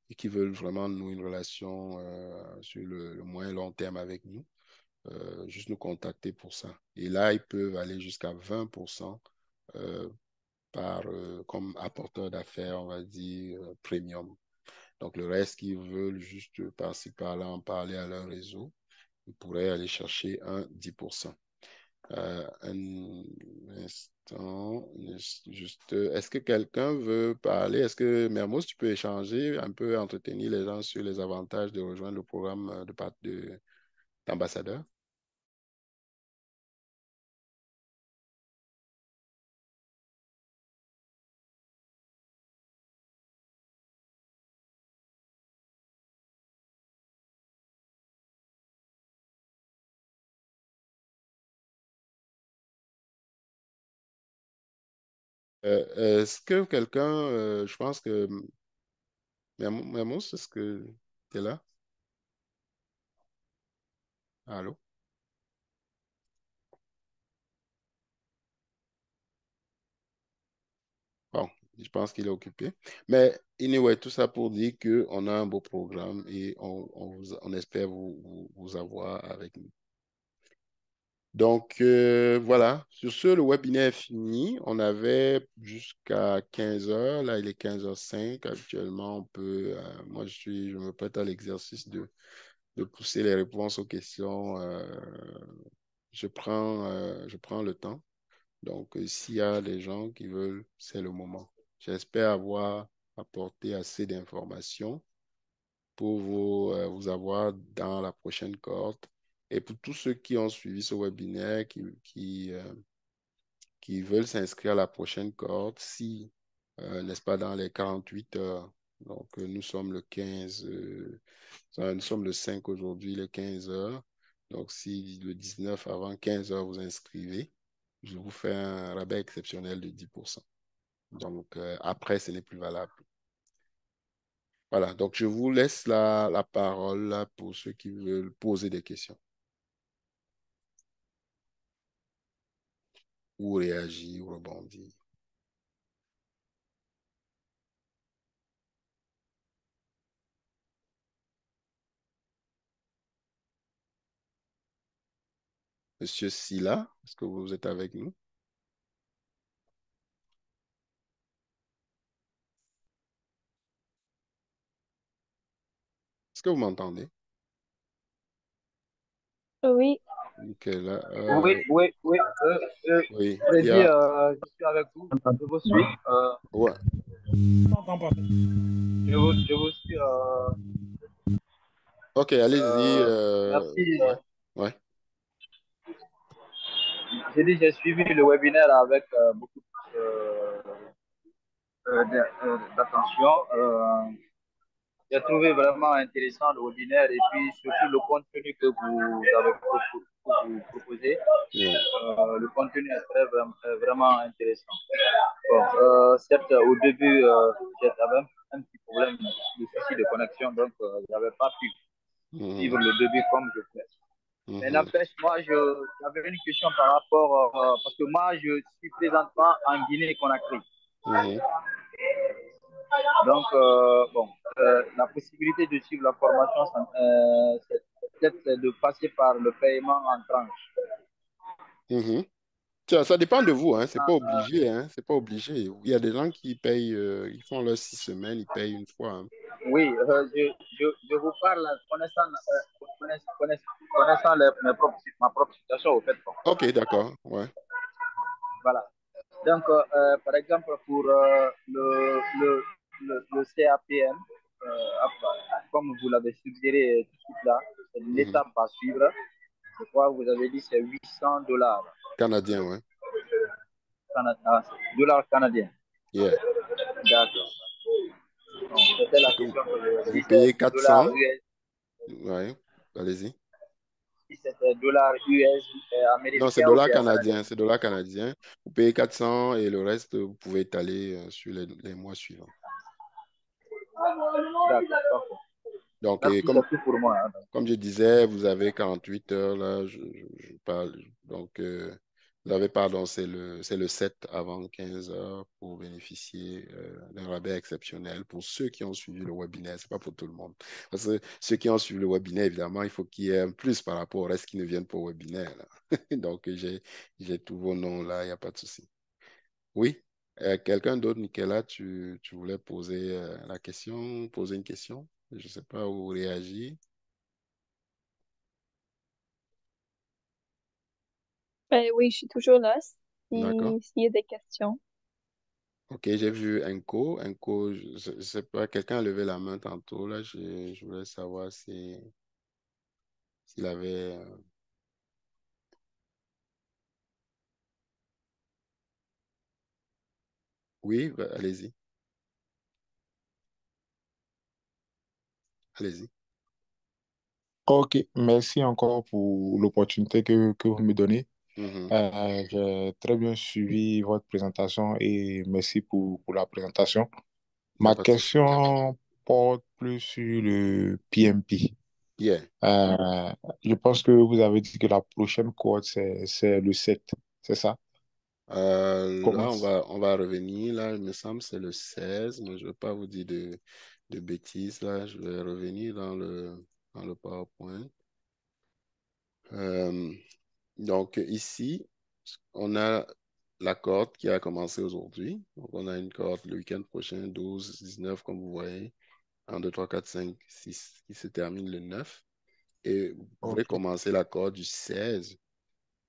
Speaker 1: et qui veulent vraiment nouer une relation sur le moyen long terme avec nous. Juste nous contacter pour ça. Et là, ils peuvent aller jusqu'à 20% euh, comme apporteur d'affaires, on va dire, premium. Donc, le reste qui veulent juste par-ci, par-là, en parler à leur réseau, ils pourraient aller chercher un 10%. Un instant, juste, est-ce que quelqu'un veut parler? Est-ce que, Mermoz, tu peux échanger, un peu entretenir les gens sur les avantages de rejoindre le programme d'ambassadeur? Est-ce que quelqu'un, je pense que Mermos, est-ce que tu es là? Allô? Bon, je pense qu'il est occupé. Mais anyway, tout ça pour dire qu'on a un beau programme et on espère vous avoir avec nous. Donc, voilà. Sur ce, le webinaire est fini. On avait jusqu'à 15 heures. Là, il est 15h05. Actuellement, moi, je me prête à l'exercice de pousser les réponses aux questions. Je prends le temps. Donc, s'il y a des gens qui veulent, c'est le moment. J'espère avoir apporté assez d'informations pour vous avoir dans la prochaine cohorte. Et pour tous ceux qui ont suivi ce webinaire, qui veulent s'inscrire à la prochaine cohorte, si, n'est-ce pas, dans les 48 heures, donc nous sommes le 15, nous sommes le 5 aujourd'hui, les 15 heures. Donc, si le 19 avant 15 heures vous inscrivez, je vous fais un rabais exceptionnel de 10%. Donc, après, ce n'est plus valable. Voilà, donc je vous laisse la parole là, pour ceux qui veulent poser des questions ou réagir ou rebondir. Monsieur Silla, est-ce que vous êtes avec nous? Est-ce que vous m'entendez?
Speaker 2: Oui,
Speaker 1: Ok, là,
Speaker 8: Oui, oui, oui.
Speaker 1: oui, il y
Speaker 8: Freddy,
Speaker 1: a...
Speaker 8: je suis avec vous, je vous suis.
Speaker 1: Ouais,
Speaker 4: Je t'entends pas.
Speaker 8: Je vous suis.
Speaker 1: Ok, allez-y.
Speaker 8: Merci.
Speaker 1: Ouais, ouais.
Speaker 8: J'ai dit, j'ai suivi le webinaire avec beaucoup d'attention. J'ai trouvé vraiment intéressant le webinaire et puis surtout le contenu que vous avez vous proposé.
Speaker 1: Yeah.
Speaker 8: Le contenu est vraiment intéressant. Bon, certes, au début, j'avais un petit problème de souci de connexion, donc je n'avais pas pu suivre
Speaker 1: Mhm,
Speaker 8: le début comme je voulais. Mais
Speaker 1: mhm,
Speaker 8: n'empêche, moi, j'avais une question par rapport, parce que moi, je suis présentement en Guinée-Conakry.
Speaker 1: mhm.
Speaker 8: Donc, bon, la possibilité de suivre la formation, c'est peut-être de passer par le paiement en tranche.
Speaker 1: Mhm. Tiens, ça dépend de vous, hein. C'est pas
Speaker 8: Ah,
Speaker 1: obligé, hein. C'est pas obligé. Il y a des gens qui payent, ils font leurs 6 semaines, ils payent une fois, hein.
Speaker 8: oui, je vous parle connaissant ma propre situation, au fait. Bon.
Speaker 1: Ok, d'accord, ouais.
Speaker 8: Voilà. Donc, par exemple, pour le CAPM, comme vous l'avez suggéré tout de suite là, c'est
Speaker 1: Mhm.
Speaker 8: l'étape à suivre. Je crois que vous avez dit c'est $800.
Speaker 1: Canadien, ouais.
Speaker 8: Dollars canadiens.
Speaker 1: Yeah.
Speaker 8: D'accord. Donc, c'était la
Speaker 1: C'est que
Speaker 8: question que je.
Speaker 1: vous
Speaker 8: Si c'est
Speaker 1: payez
Speaker 8: dollars
Speaker 1: 400,
Speaker 8: US,
Speaker 1: ouais. Allez-y.
Speaker 8: si c'était dollars US
Speaker 1: Non, c'est
Speaker 8: américains ou
Speaker 1: dollars
Speaker 8: bien canadiens.
Speaker 1: canadiens, c'est dollars canadiens. Vous payez 400 et le reste, vous pouvez étaler sur les mois suivants.
Speaker 8: D'accord, parfait.
Speaker 1: Donc,
Speaker 8: Merci, c'est tout pour moi. Hein.
Speaker 1: comme je disais, vous avez 48 heures là, je parle. Donc, vous avez, pardon, c'est le 7 avant 15 heures pour bénéficier d'un rabais exceptionnel pour ceux qui ont suivi le webinaire. C'est pas pour tout le monde. Parce que ceux qui ont suivi le webinaire, évidemment, il faut qu'il y ait un plus par rapport au reste qui ne viennent pas au webinaire, là. Donc, j'ai tous vos noms là, il n'y a pas de souci. Oui, quelqu'un d'autre, Nicolas, tu voulais poser la question, poser une question? Je ne sais pas où réagir.
Speaker 2: Ben oui, je suis toujours là
Speaker 1: D'accord.
Speaker 2: s'il y a des questions.
Speaker 1: Ok, j'ai vu Enco. Enco, je ne sais pas, quelqu'un a levé la main tantôt. Là, je voulais savoir s'il avait. Oui, bah, allez-y. Allez-y.
Speaker 7: Ok, merci encore pour l'opportunité que vous me donnez.
Speaker 1: Mhm.
Speaker 7: J'ai très bien suivi votre présentation et merci pour la présentation.
Speaker 1: Il n'y a
Speaker 7: Ma
Speaker 1: pas de souci.
Speaker 7: question porte plus sur le PMP.
Speaker 1: Yeah.
Speaker 7: Euh, je pense que vous avez dit que la prochaine cohorte, c'est le 7, c'est ça?
Speaker 1: Là,
Speaker 7: Comment?
Speaker 1: on va revenir. Là, il me semble que c'est le 16, mais je ne veux pas vous dire de bêtises. Là, je vais revenir dans le PowerPoint. Euh, donc, ici, on a la cohorte qui a commencé aujourd'hui. Donc, on a une cohorte le week-end prochain, 12, 19, comme vous voyez. 1, 2, 3, 4, 5, 6, qui se termine le 9. Et vous pourrez
Speaker 7: Ok.
Speaker 1: commencer la cohorte du 16.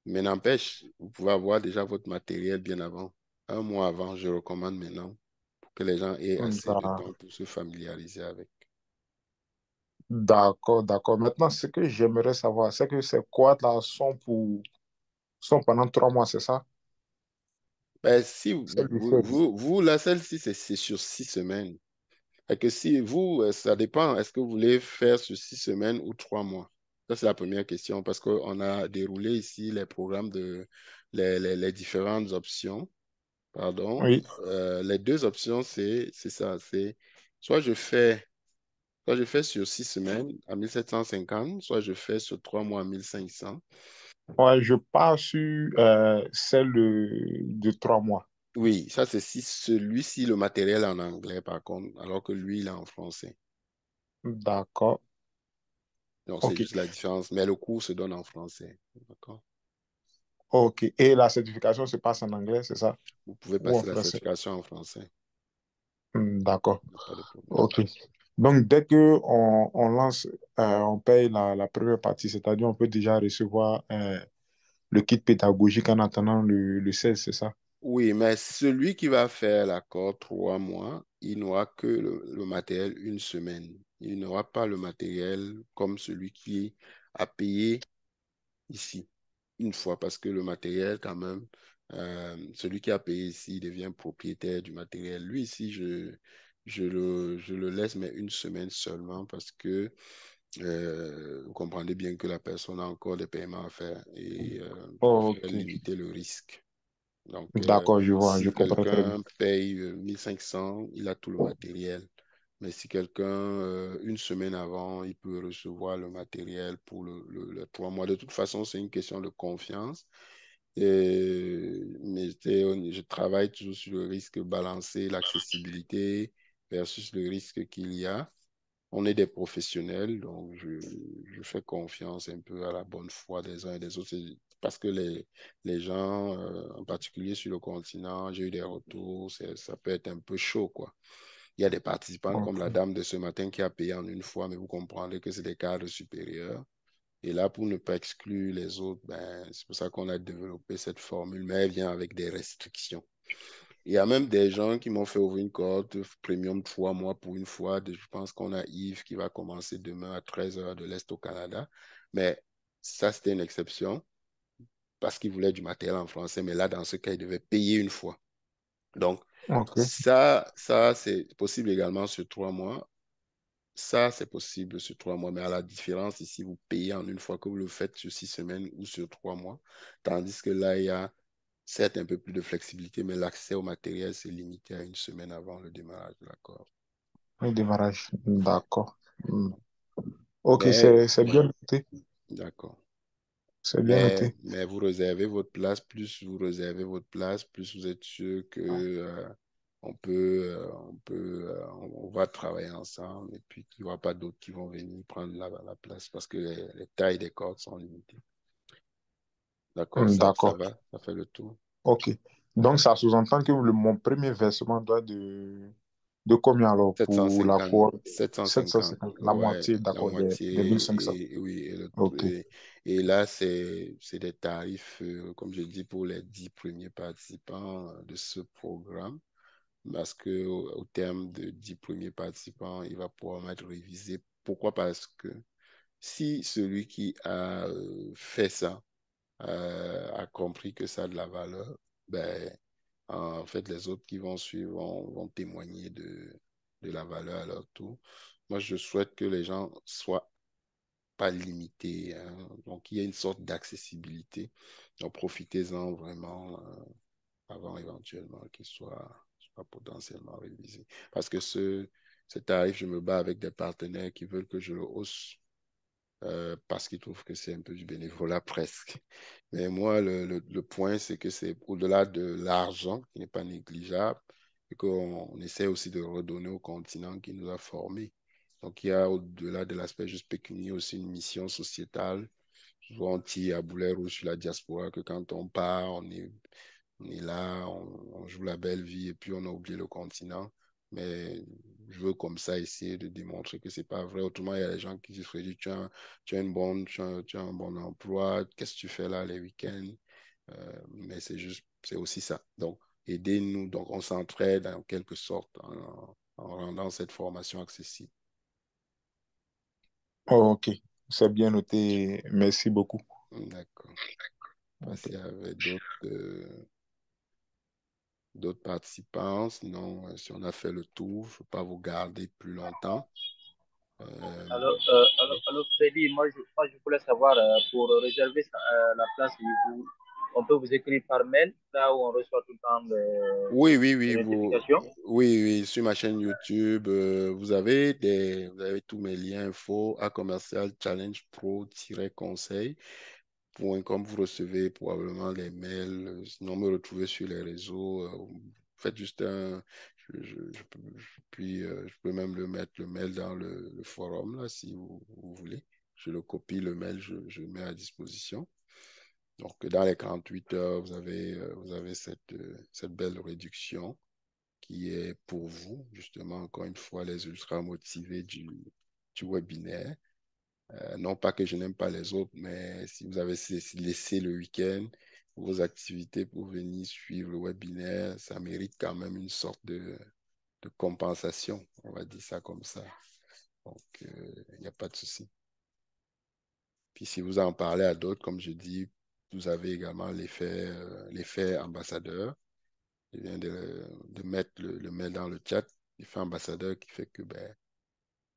Speaker 1: Mais n'empêche, vous pouvez avoir déjà votre matériel bien avant. Un mois avant, je recommande maintenant pour que les gens aient assez de temps pour se familiariser avec.
Speaker 7: D'accord, d'accord. Maintenant, ce que j'aimerais savoir, c'est que ces cohortes là sont pendant 3 mois, c'est ça?
Speaker 1: Ben, si
Speaker 7: C'est le 16.
Speaker 1: là, celle-ci, c'est sur 6 semaines. Et que si vous, ça dépend, est-ce que vous voulez faire sur 6 semaines ou 3 mois? Ça, c'est la première question parce qu'on a déroulé ici les programmes les différentes options. Pardon.
Speaker 7: Oui.
Speaker 1: Les deux options, c'est ça. Soit je fais sur 6 semaines à 1 750, soit je fais sur 3 mois à 1 500.
Speaker 7: Ouais, je pars sur celle de 3 mois.
Speaker 1: Oui, ça c'est si celui-ci, le matériel est en anglais par contre, alors que lui, il est en français.
Speaker 7: D'accord.
Speaker 1: Donc c'est
Speaker 7: Ok.
Speaker 1: juste la différence. Mais le cours se donne en français. D'accord?
Speaker 7: Ok. Et la certification se passe en anglais, c'est ça?
Speaker 1: Vous pouvez
Speaker 7: Ou en
Speaker 1: passer la
Speaker 7: français?
Speaker 1: certification en français.
Speaker 7: D'accord.
Speaker 1: Il n'y a pas de problème.
Speaker 7: Ok. Donc, dès que on lance, on paye la première partie, c'est-à-dire on peut déjà recevoir le kit pédagogique en attendant le 16, c'est ça?
Speaker 1: Oui, mais celui qui va faire l'accord 3 mois, il n'aura que le matériel une semaine. Il n'aura pas le matériel comme celui qui a payé ici une fois, parce que le matériel, quand même, celui qui a payé ici il devient propriétaire du matériel. Lui, ici, je le laisse, mais une semaine seulement, parce que vous comprenez bien que la personne a encore des paiements à faire et je préfère
Speaker 7: Ok,
Speaker 1: limiter le risque. Donc,
Speaker 7: d'accord, je vois, je
Speaker 1: si
Speaker 7: comprends très bien.
Speaker 1: quelqu'un paye 1500, il a tout le matériel. Mais si quelqu'un, une semaine avant, il peut recevoir le matériel pour les 3 mois. De toute façon, c'est une question de confiance. Mais je travaille toujours sur le risque balancé, l'accessibilité versus le risque qu'il y a. On est des professionnels, donc je fais confiance un peu à la bonne foi des uns et des autres. C'est parce que les gens, en particulier sur le continent, j'ai eu des retours, ça peut être un peu chaud, quoi. Il y a des participants comme la
Speaker 7: Ok,
Speaker 1: dame de ce matin qui a payé en une fois, mais vous comprendrez que c'est des cadres supérieurs. Et là, pour ne pas exclure les autres, ben, c'est pour ça qu'on a développé cette formule, mais elle vient avec des restrictions. Il y a même des gens qui m'ont fait ouvrir une cohorte premium 3 mois pour une fois. Je pense qu'on a Yves qui va commencer demain à 13 heures de l'Est au Canada. Mais ça, c'était une exception parce qu'il voulait du matériel en français. Mais là, dans ce cas, il devait payer une fois. Donc,
Speaker 7: ok.
Speaker 1: ça c'est possible également sur 3 mois. Ça, c'est possible sur 3 mois. Mais à la différence, ici, vous payez en une fois que vous le faites sur 6 semaines ou sur 3 mois. Tandis que là, il y a certes un peu plus de flexibilité, mais l'accès au matériel, c'est limité à une semaine avant le démarrage de l'accord.
Speaker 7: Le démarrage, d'accord. Hmm. Ok,
Speaker 1: Mais,
Speaker 7: c'est bien noté.
Speaker 1: d'accord.
Speaker 7: C'est bien
Speaker 1: Mais,
Speaker 7: noté.
Speaker 1: mais vous réservez votre place, plus vous réservez votre place, plus vous êtes sûr que on va travailler ensemble et puis qu'il n'y aura pas d'autres qui vont venir prendre la place parce que les tailles des cordes sont limitées. D'accord, ça
Speaker 7: D'accord.
Speaker 1: va, ça fait le tour.
Speaker 7: Ok. Donc, ça sous-entend que mon premier versement doit de combien alors pour la
Speaker 1: 750,
Speaker 7: cohorte?
Speaker 1: 750,
Speaker 7: 750, la
Speaker 1: ouais,
Speaker 7: moitié,
Speaker 1: la
Speaker 7: d'accord, des
Speaker 1: moitié,
Speaker 7: 1500.
Speaker 1: oui,
Speaker 7: Ok.
Speaker 1: et là, c'est des tarifs, comme je dis, pour les 10 premiers participants de ce programme, parce que au terme de 10 premiers participants, il va pouvoir être révisé. Pourquoi? Parce que si celui qui a fait ça a compris que ça a de la valeur, ben, en fait, les autres qui vont suivre vont témoigner de la valeur à leur tour. Moi, je souhaite que les gens soient pas limités, hein. Donc, il y a une sorte d'accessibilité. Donc, profitez-en vraiment avant éventuellement qu'il soit potentiellement révisé. Parce que ce tarif, je me bats avec des partenaires qui veulent que je le hausse parce qu'ils trouvent que c'est un peu du bénévolat presque. Mais moi, le point, c'est que c'est au-delà de l'argent, qui n'est pas négligeable, et qu'on essaie aussi de redonner au continent qui nous a formés. Donc, il y a au-delà de l'aspect juste pécunier aussi une mission sociétale. Souvent, on tire à boulet rouge sur la diaspora, que quand on part, on est là, on joue la belle vie et puis on a oublié le continent. Mais je veux comme ça essayer de démontrer que c'est pas vrai. Autrement, il y a des gens qui disent, Freddy, tu as un bon emploi, qu'est-ce que tu fais là les week-ends? Mais c'est aussi ça. Donc, aidez-nous. Donc, on s'entraide en quelque sorte en rendant cette formation accessible.
Speaker 7: Oh, ok. C'est bien noté. Merci beaucoup.
Speaker 1: D'accord. Pas
Speaker 7: Ok.
Speaker 1: s'il y avait d'autres participants. Sinon, si on a fait le tour, je ne veux pas vous garder plus longtemps.
Speaker 8: Alors, Freddy, moi, je voulais savoir, pour réserver la place, on peut vous écrire par mail, là où on reçoit tout le temps
Speaker 1: Oui, oui,
Speaker 8: les
Speaker 1: oui,
Speaker 8: notifications.
Speaker 1: oui, oui, sur ma chaîne YouTube, vous avez tous mes liens info à commercial challenge pro-conseil.com. Vous recevez probablement les mails. Sinon, me retrouver sur les réseaux. Faites juste je peux même le mettre le mail dans le forum là, si vous voulez. Je le copie, le mail, je le mets à disposition. Donc, dans les 48 heures, vous avez cette belle réduction qui est pour vous, justement, encore une fois, les ultra motivés du webinaire. Non pas que je n'aime pas les autres, mais si vous avez laissé le week-end, vos activités pour venir suivre le webinaire. Ça mérite quand même une sorte de compensation, on va dire ça comme ça. Donc, il n'y a pas de souci. Puis si vous en parlez à d'autres, comme je dis, vous avez également l'effet ambassadeur. Je viens de mettre le mail dans le chat, l'effet ambassadeur qui fait que ben,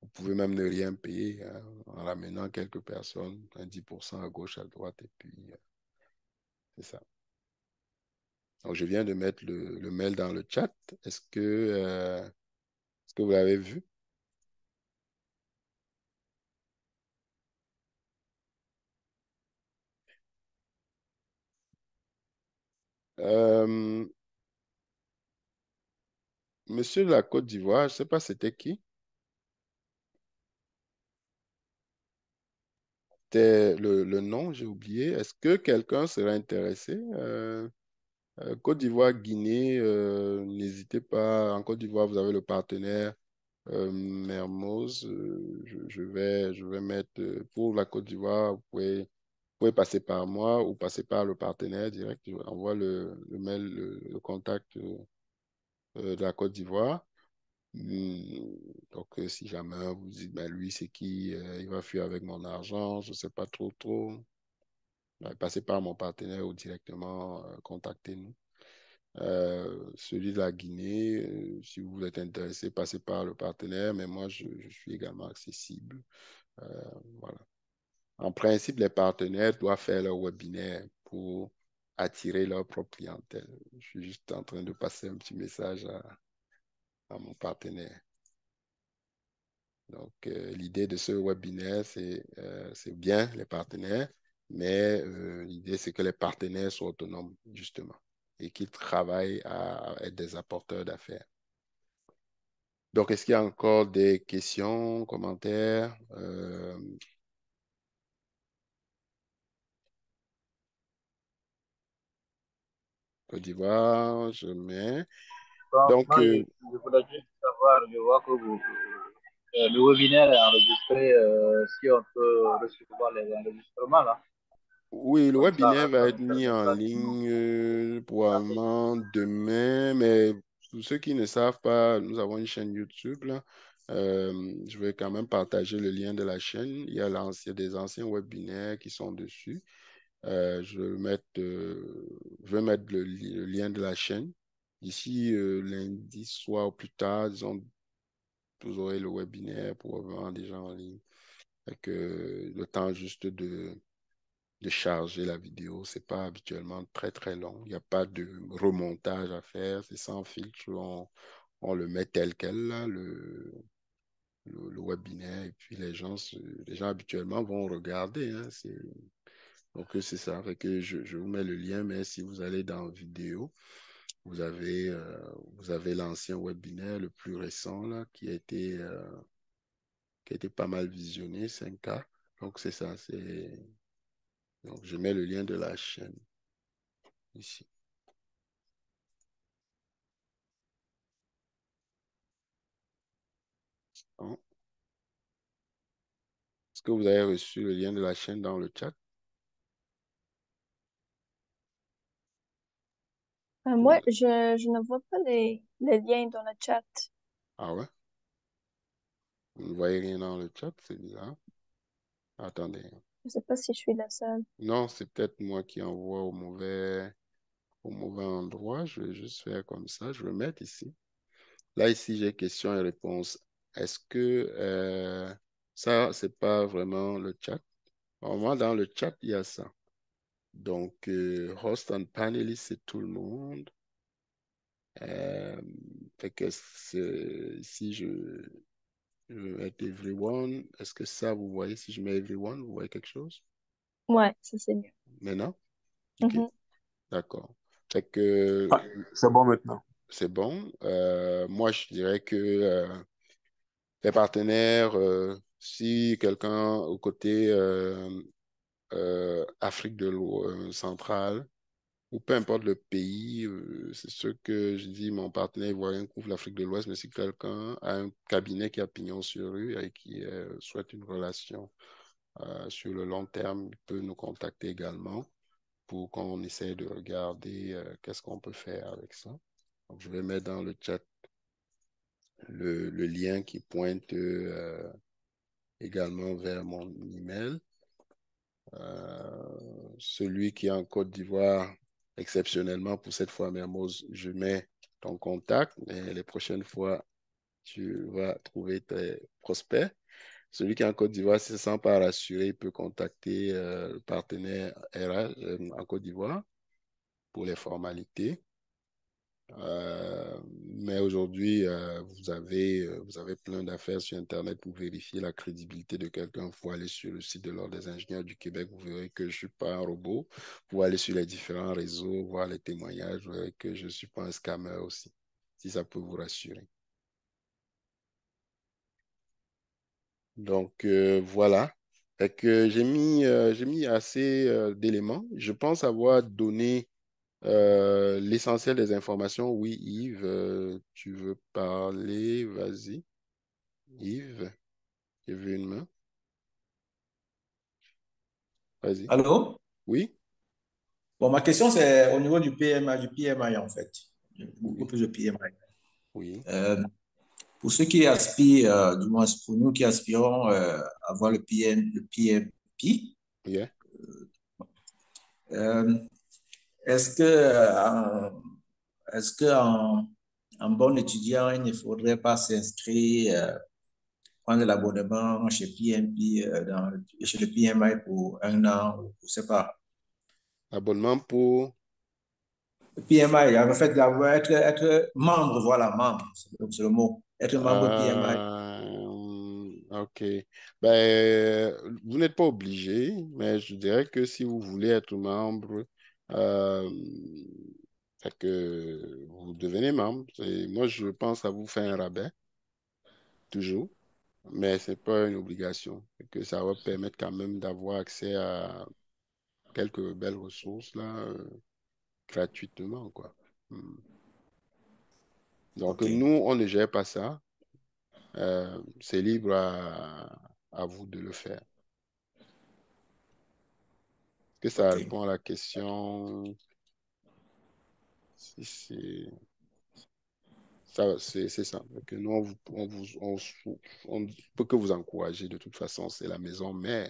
Speaker 1: vous pouvez même ne rien payer hein, en ramenant quelques personnes, un 10% à gauche, à droite, et puis c'est ça. Donc, je viens de mettre le mail dans le chat. Est-ce que vous l'avez vu? Euh, Monsieur de la Côte d'Ivoire, je ne sais pas c'était qui. C'était le nom, j'ai oublié. Est-ce que quelqu'un serait intéressé? Côte d'Ivoire, Guinée, n'hésitez pas. En Côte d'Ivoire, vous avez le partenaire Mermoz. Je vais mettre pour la Côte d'Ivoire, vous pouvez passer par moi ou passer par le partenaire direct. Je envoie le mail, le contact de la Côte d'Ivoire. Donc, si jamais vous dites, ben, lui, c'est qui, il va fuir avec mon argent, je ne sais pas trop. Ben, passez par mon partenaire ou directement, contactez-nous. Celui de la Guinée, si vous êtes intéressé, passez par le partenaire, mais moi, je suis également accessible. Euh, voilà. En principe, les partenaires doivent faire leur webinaire pour attirer leur propre clientèle. Je suis juste en train de passer un petit message à mon partenaire. Donc, l'idée de ce webinaire, c'est bien les partenaires, mais l'idée, c'est que les partenaires soient autonomes, justement, et qu'ils travaillent à être des apporteurs d'affaires. Donc, est-ce qu'il y a encore des questions, commentaires? Côte d'Ivoire, je mets.
Speaker 8: Bon,
Speaker 1: Donc,
Speaker 8: moi, je voulais juste savoir, je vois que le webinaire est enregistré, si on peut recevoir les enregistrements là.
Speaker 1: oui, le
Speaker 8: Comme
Speaker 1: webinaire
Speaker 8: ça
Speaker 1: va être
Speaker 8: nous
Speaker 1: mis en
Speaker 8: permettra de
Speaker 1: ligne
Speaker 8: nous.
Speaker 1: probablement demain, mais pour ceux qui ne savent pas, nous avons une chaîne YouTube là. Je vais quand même partager le lien de la chaîne. Il y a des anciens webinaires qui sont dessus. Je vais mettre le lien de la chaîne. D'ici lundi soir ou plus tard, disons, vous aurez le webinaire probablement déjà en ligne. Avec le temps juste de charger la vidéo. C'est pas habituellement très long. Il n'y a pas de remontage à faire. C'est sans filtre. On le met tel quel, là, le webinaire. Et puis les gens habituellement vont regarder. Hein, donc, c'est ça. Fait que je vous mets le lien, mais si vous allez dans vidéo, vous avez, euh, vous avez l'ancien webinaire, le plus récent, là, qui a été pas mal visionné, 5K. Donc, c'est ça. Donc, je mets le lien de la chaîne ici. Bon. Est-ce que vous avez reçu le lien de la chaîne dans le chat?
Speaker 2: Moi, je ne vois pas les liens dans le chat.
Speaker 1: Ah ouais? Vous ne voyez rien dans le chat? C'est bizarre. Attendez.
Speaker 2: Je ne sais pas si je suis la seule.
Speaker 1: Non, c'est peut-être moi qui envoie au mauvais endroit. Je vais juste faire comme ça. Je vais mettre ici. Là, ici, j'ai questions et réponses. Est-ce que ça, c'est pas vraiment le chat? Normalement, dans le chat, il y a ça. Donc, host and panelist, c'est tout le monde. Fait que ici, je vais mettre everyone. Est-ce que ça, vous voyez, si je mets everyone, vous voyez quelque chose?
Speaker 2: Ouais, ça c'est mieux.
Speaker 1: Maintenant? OK,
Speaker 2: Mhm.
Speaker 1: d'accord. Fait que
Speaker 7: Ah, c'est bon maintenant.
Speaker 1: c'est bon. Moi, je dirais que les partenaires, si quelqu'un au côté Afrique centrale, ou peu importe le pays, c'est ce que je dis, mon partenaire ivoirien couvre l'Afrique de l'Ouest, mais si quelqu'un a un cabinet qui a pignon sur rue et qui souhaite une relation sur le long terme, il peut nous contacter également pour qu'on essaie de regarder qu'est-ce qu'on peut faire avec ça. Donc, je vais mettre dans le chat le lien qui pointe également vers mon email. Celui qui est en Côte d'Ivoire, exceptionnellement pour cette fois, Mermoz, je mets ton contact, mais les prochaines fois, tu vas trouver tes prospects. Celui qui est en Côte d'Ivoire, si se sent pas rassuré, il peut contacter le partenaire RH en Côte d'Ivoire pour les formalités. Mais aujourd'hui, vous avez plein d'affaires sur Internet pour vérifier la crédibilité de quelqu'un. Il faut aller sur le site de l'Ordre des ingénieurs du Québec. Vous verrez que je ne suis pas un robot. Vous aller sur les différents réseaux, voir les témoignages. Vous verrez que je ne suis pas un scammer aussi, si ça peut vous rassurer. Donc, voilà. J'ai mis assez d'éléments. Je pense avoir donné l'essentiel des informations. Oui, Yves, tu veux parler? Vas-y. Yves, j'ai vu une main. Vas-y.
Speaker 6: Allô?
Speaker 1: Oui?
Speaker 6: Bon, ma question, c'est au niveau du PMI en fait. Beaucoup
Speaker 1: Oui.
Speaker 6: plus de PMI.
Speaker 1: Oui.
Speaker 6: Pour ceux qui aspirent, du moins pour nous qui aspirons à avoir le PMP,
Speaker 1: Yeah.
Speaker 6: euh, est-ce que, en bon étudiant, il ne faudrait pas s'inscrire, prendre l'abonnement chez PMP, chez le PMI pour un an, ou je ne sais pas.
Speaker 1: Abonnement pour...
Speaker 6: Le PMI, en fait, être membre, voilà, membre, c'est le mot. Être membre PMI.
Speaker 1: Ok. Ben, vous n'êtes pas obligé, mais je dirais que si vous voulez être membre, euh, fait que vous devenez membre. Moi, je pense à vous faire un rabais, toujours, mais ce n'est pas une obligation. Et que ça va permettre quand même d'avoir accès à quelques belles ressources là, gratuitement, quoi. Hmm. Donc,
Speaker 6: OK.
Speaker 1: nous, on ne gère pas ça. C'est libre à vous de le faire. Est-ce que ça
Speaker 6: OK.
Speaker 1: répond à la question? Si c'est ça. Donc, nous, on peut que vous encourager. De toute façon, c'est la maison mère.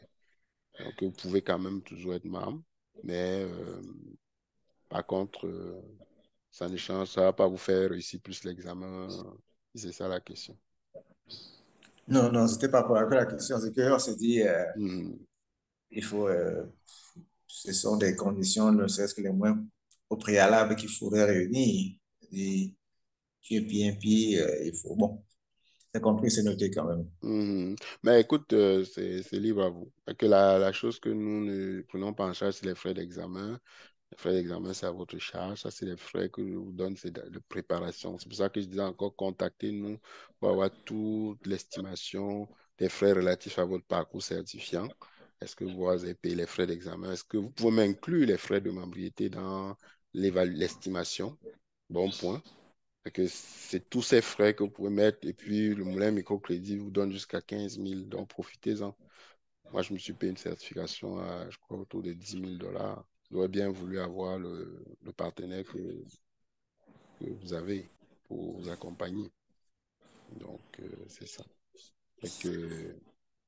Speaker 1: Donc, vous pouvez quand même toujours être membre. Mais par contre, ça ne change, ça ne va pas vous faire réussir plus l'examen. C'est ça la question.
Speaker 6: Non, non, c'était pas pour la question. C'est qu'on s'est dit,
Speaker 1: Mhm.
Speaker 6: il faut, ce sont des conditions, ne serait-ce que les moins au préalable qu'il faudrait réunir. Et tu es PMP, il faut, bon, c'est compris, c'est noté quand même.
Speaker 1: Mhm. Mais écoute, c'est libre à vous. Fait que la chose que nous ne prenons pas en charge, c'est les frais d'examen. Les frais d'examen, c'est à votre charge. Ça, c'est les frais que je vous donne, c'est de préparation. C'est pour ça que je disais encore, contactez-nous pour avoir toute l'estimation des frais relatifs à votre parcours certifiant. Est-ce que vous avez payé les frais d'examen? Est-ce que vous pouvez m'inclure les frais de membriété dans l'estimation? Bon point. Fait que c'est tous ces frais que vous pouvez mettre. Et puis, le Moulin Microcrédit vous donne jusqu'à 15 000. Donc, profitez-en. Moi, je me suis payé une certification à, je crois, autour de 10 000 $. J'aurais bien voulu avoir le partenaire que vous avez pour vous accompagner. Donc, c'est ça. Fait que,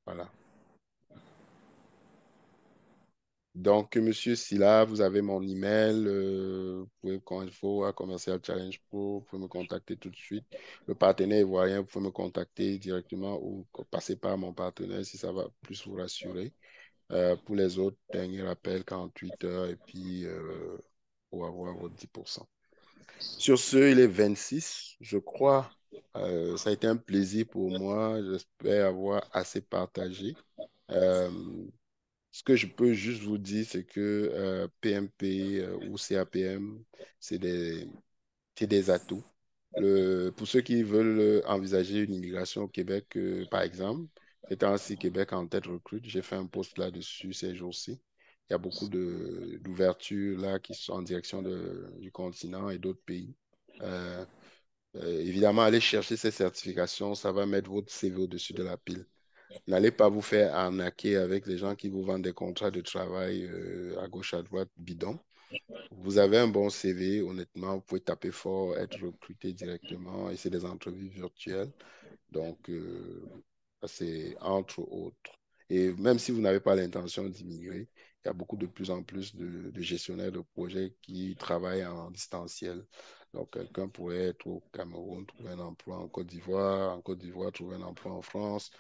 Speaker 1: voilà. Donc, Monsieur Silla, vous avez mon email. Vous pouvez, quand il faut, à Commercial Challenge Pro, vous pouvez me contacter tout de suite. Le partenaire ivoirien, vous pouvez me contacter directement ou passer par mon partenaire si ça va plus vous rassurer. Pour les autres, dernier appel, 48 heures et puis pour avoir votre 10%. Sur ce, il est 26, je crois. Ça a été un plaisir pour moi. J'espère avoir assez partagé. Euh, Ce que je peux juste vous dire, c'est que PMP ou CAPM, c'est des atouts. Pour ceux qui veulent envisager une immigration au Québec, par exemple, étant ainsi Québec en tête recrute, j'ai fait un post là-dessus ces jours-ci. Il y a beaucoup d'ouvertures là qui sont en direction du continent et d'autres pays. Euh, Évidemment, aller chercher ces certifications, ça va mettre votre CV au-dessus de la pile. N'allez pas vous faire arnaquer avec les gens qui vous vendent des contrats de travail à gauche, à droite, bidon. Vous avez un bon CV, honnêtement, vous pouvez taper fort, être recruté directement et c'est des entrevues virtuelles. Donc, c'est entre autres. Et même si vous n'avez pas l'intention d'immigrer, il y a beaucoup de plus en plus de gestionnaires de projets qui travaillent en distanciel. Donc, quelqu'un pourrait être au Cameroun, trouver un emploi en Côte d'Ivoire, trouver un emploi en France,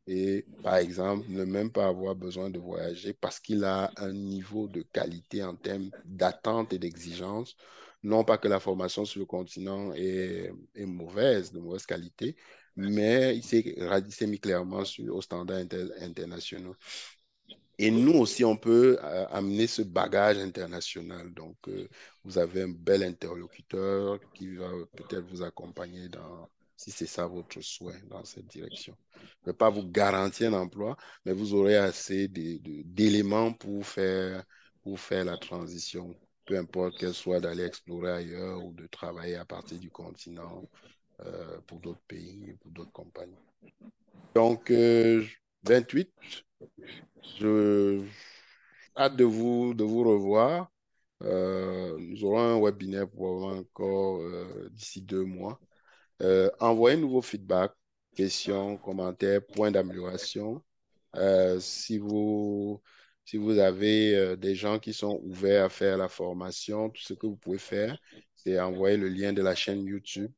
Speaker 1: et, par exemple, ne même pas avoir besoin de voyager parce qu'il a un niveau de qualité en termes d'attente et d'exigence. Non pas que la formation sur le continent est mauvaise, de mauvaise qualité, mais il s'est mis clairement aux standards internationaux. Et nous aussi, on peut amener ce bagage international. Donc, vous avez un bel interlocuteur qui va peut-être vous accompagner si c'est ça votre souhait, dans cette direction. Je ne vais pas vous garantir un emploi, mais vous aurez assez d'éléments pour faire la transition, peu importe qu'elle soit d'aller explorer ailleurs ou de travailler à partir du continent pour d'autres pays, pour d'autres compagnies. Donc, 28, je hâte de vous revoir. Nous aurons un webinaire probablement encore d'ici 2 mois. Envoyez-nous vos feedbacks, questions, commentaires, points d'amélioration. Si vous avez des gens qui sont ouverts à faire la formation, tout ce que vous pouvez faire, c'est envoyer le lien de la chaîne YouTube.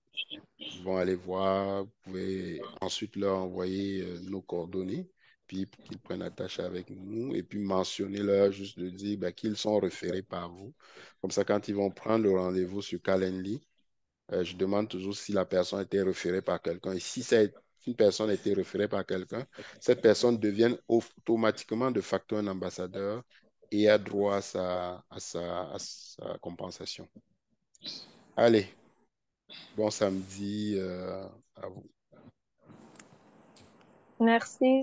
Speaker 1: Ils vont aller voir. Vous pouvez ensuite leur envoyer nos coordonnées, puis pour qu'ils prennent attache avec nous, et puis mentionner-leur, juste de dire qu'ils sont référés par vous. Comme ça, quand ils vont prendre le rendez-vous sur Calendly, je demande toujours si la personne a été référée par quelqu'un. Et si une personne a été référée par quelqu'un, cette personne devient automatiquement de facto un ambassadeur et a droit à sa compensation. Allez, bon samedi à vous.
Speaker 2: Merci.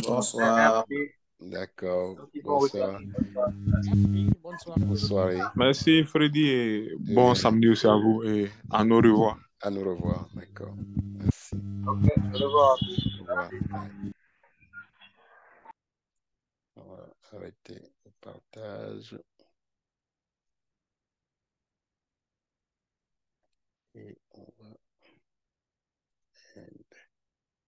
Speaker 6: Bonsoir.
Speaker 8: Merci.
Speaker 1: D'accord.
Speaker 8: Merci, bon
Speaker 1: Bonsoir.
Speaker 4: Bonsoir.
Speaker 1: Bonne soirée.
Speaker 7: Merci Freddy et
Speaker 1: De
Speaker 7: bon
Speaker 1: rien.
Speaker 7: samedi aussi à vous et à nous revoir.
Speaker 1: À nous revoir. D'accord. Merci.
Speaker 8: Ok, au revoir.
Speaker 1: Au revoir. On va arrêter le partage. Et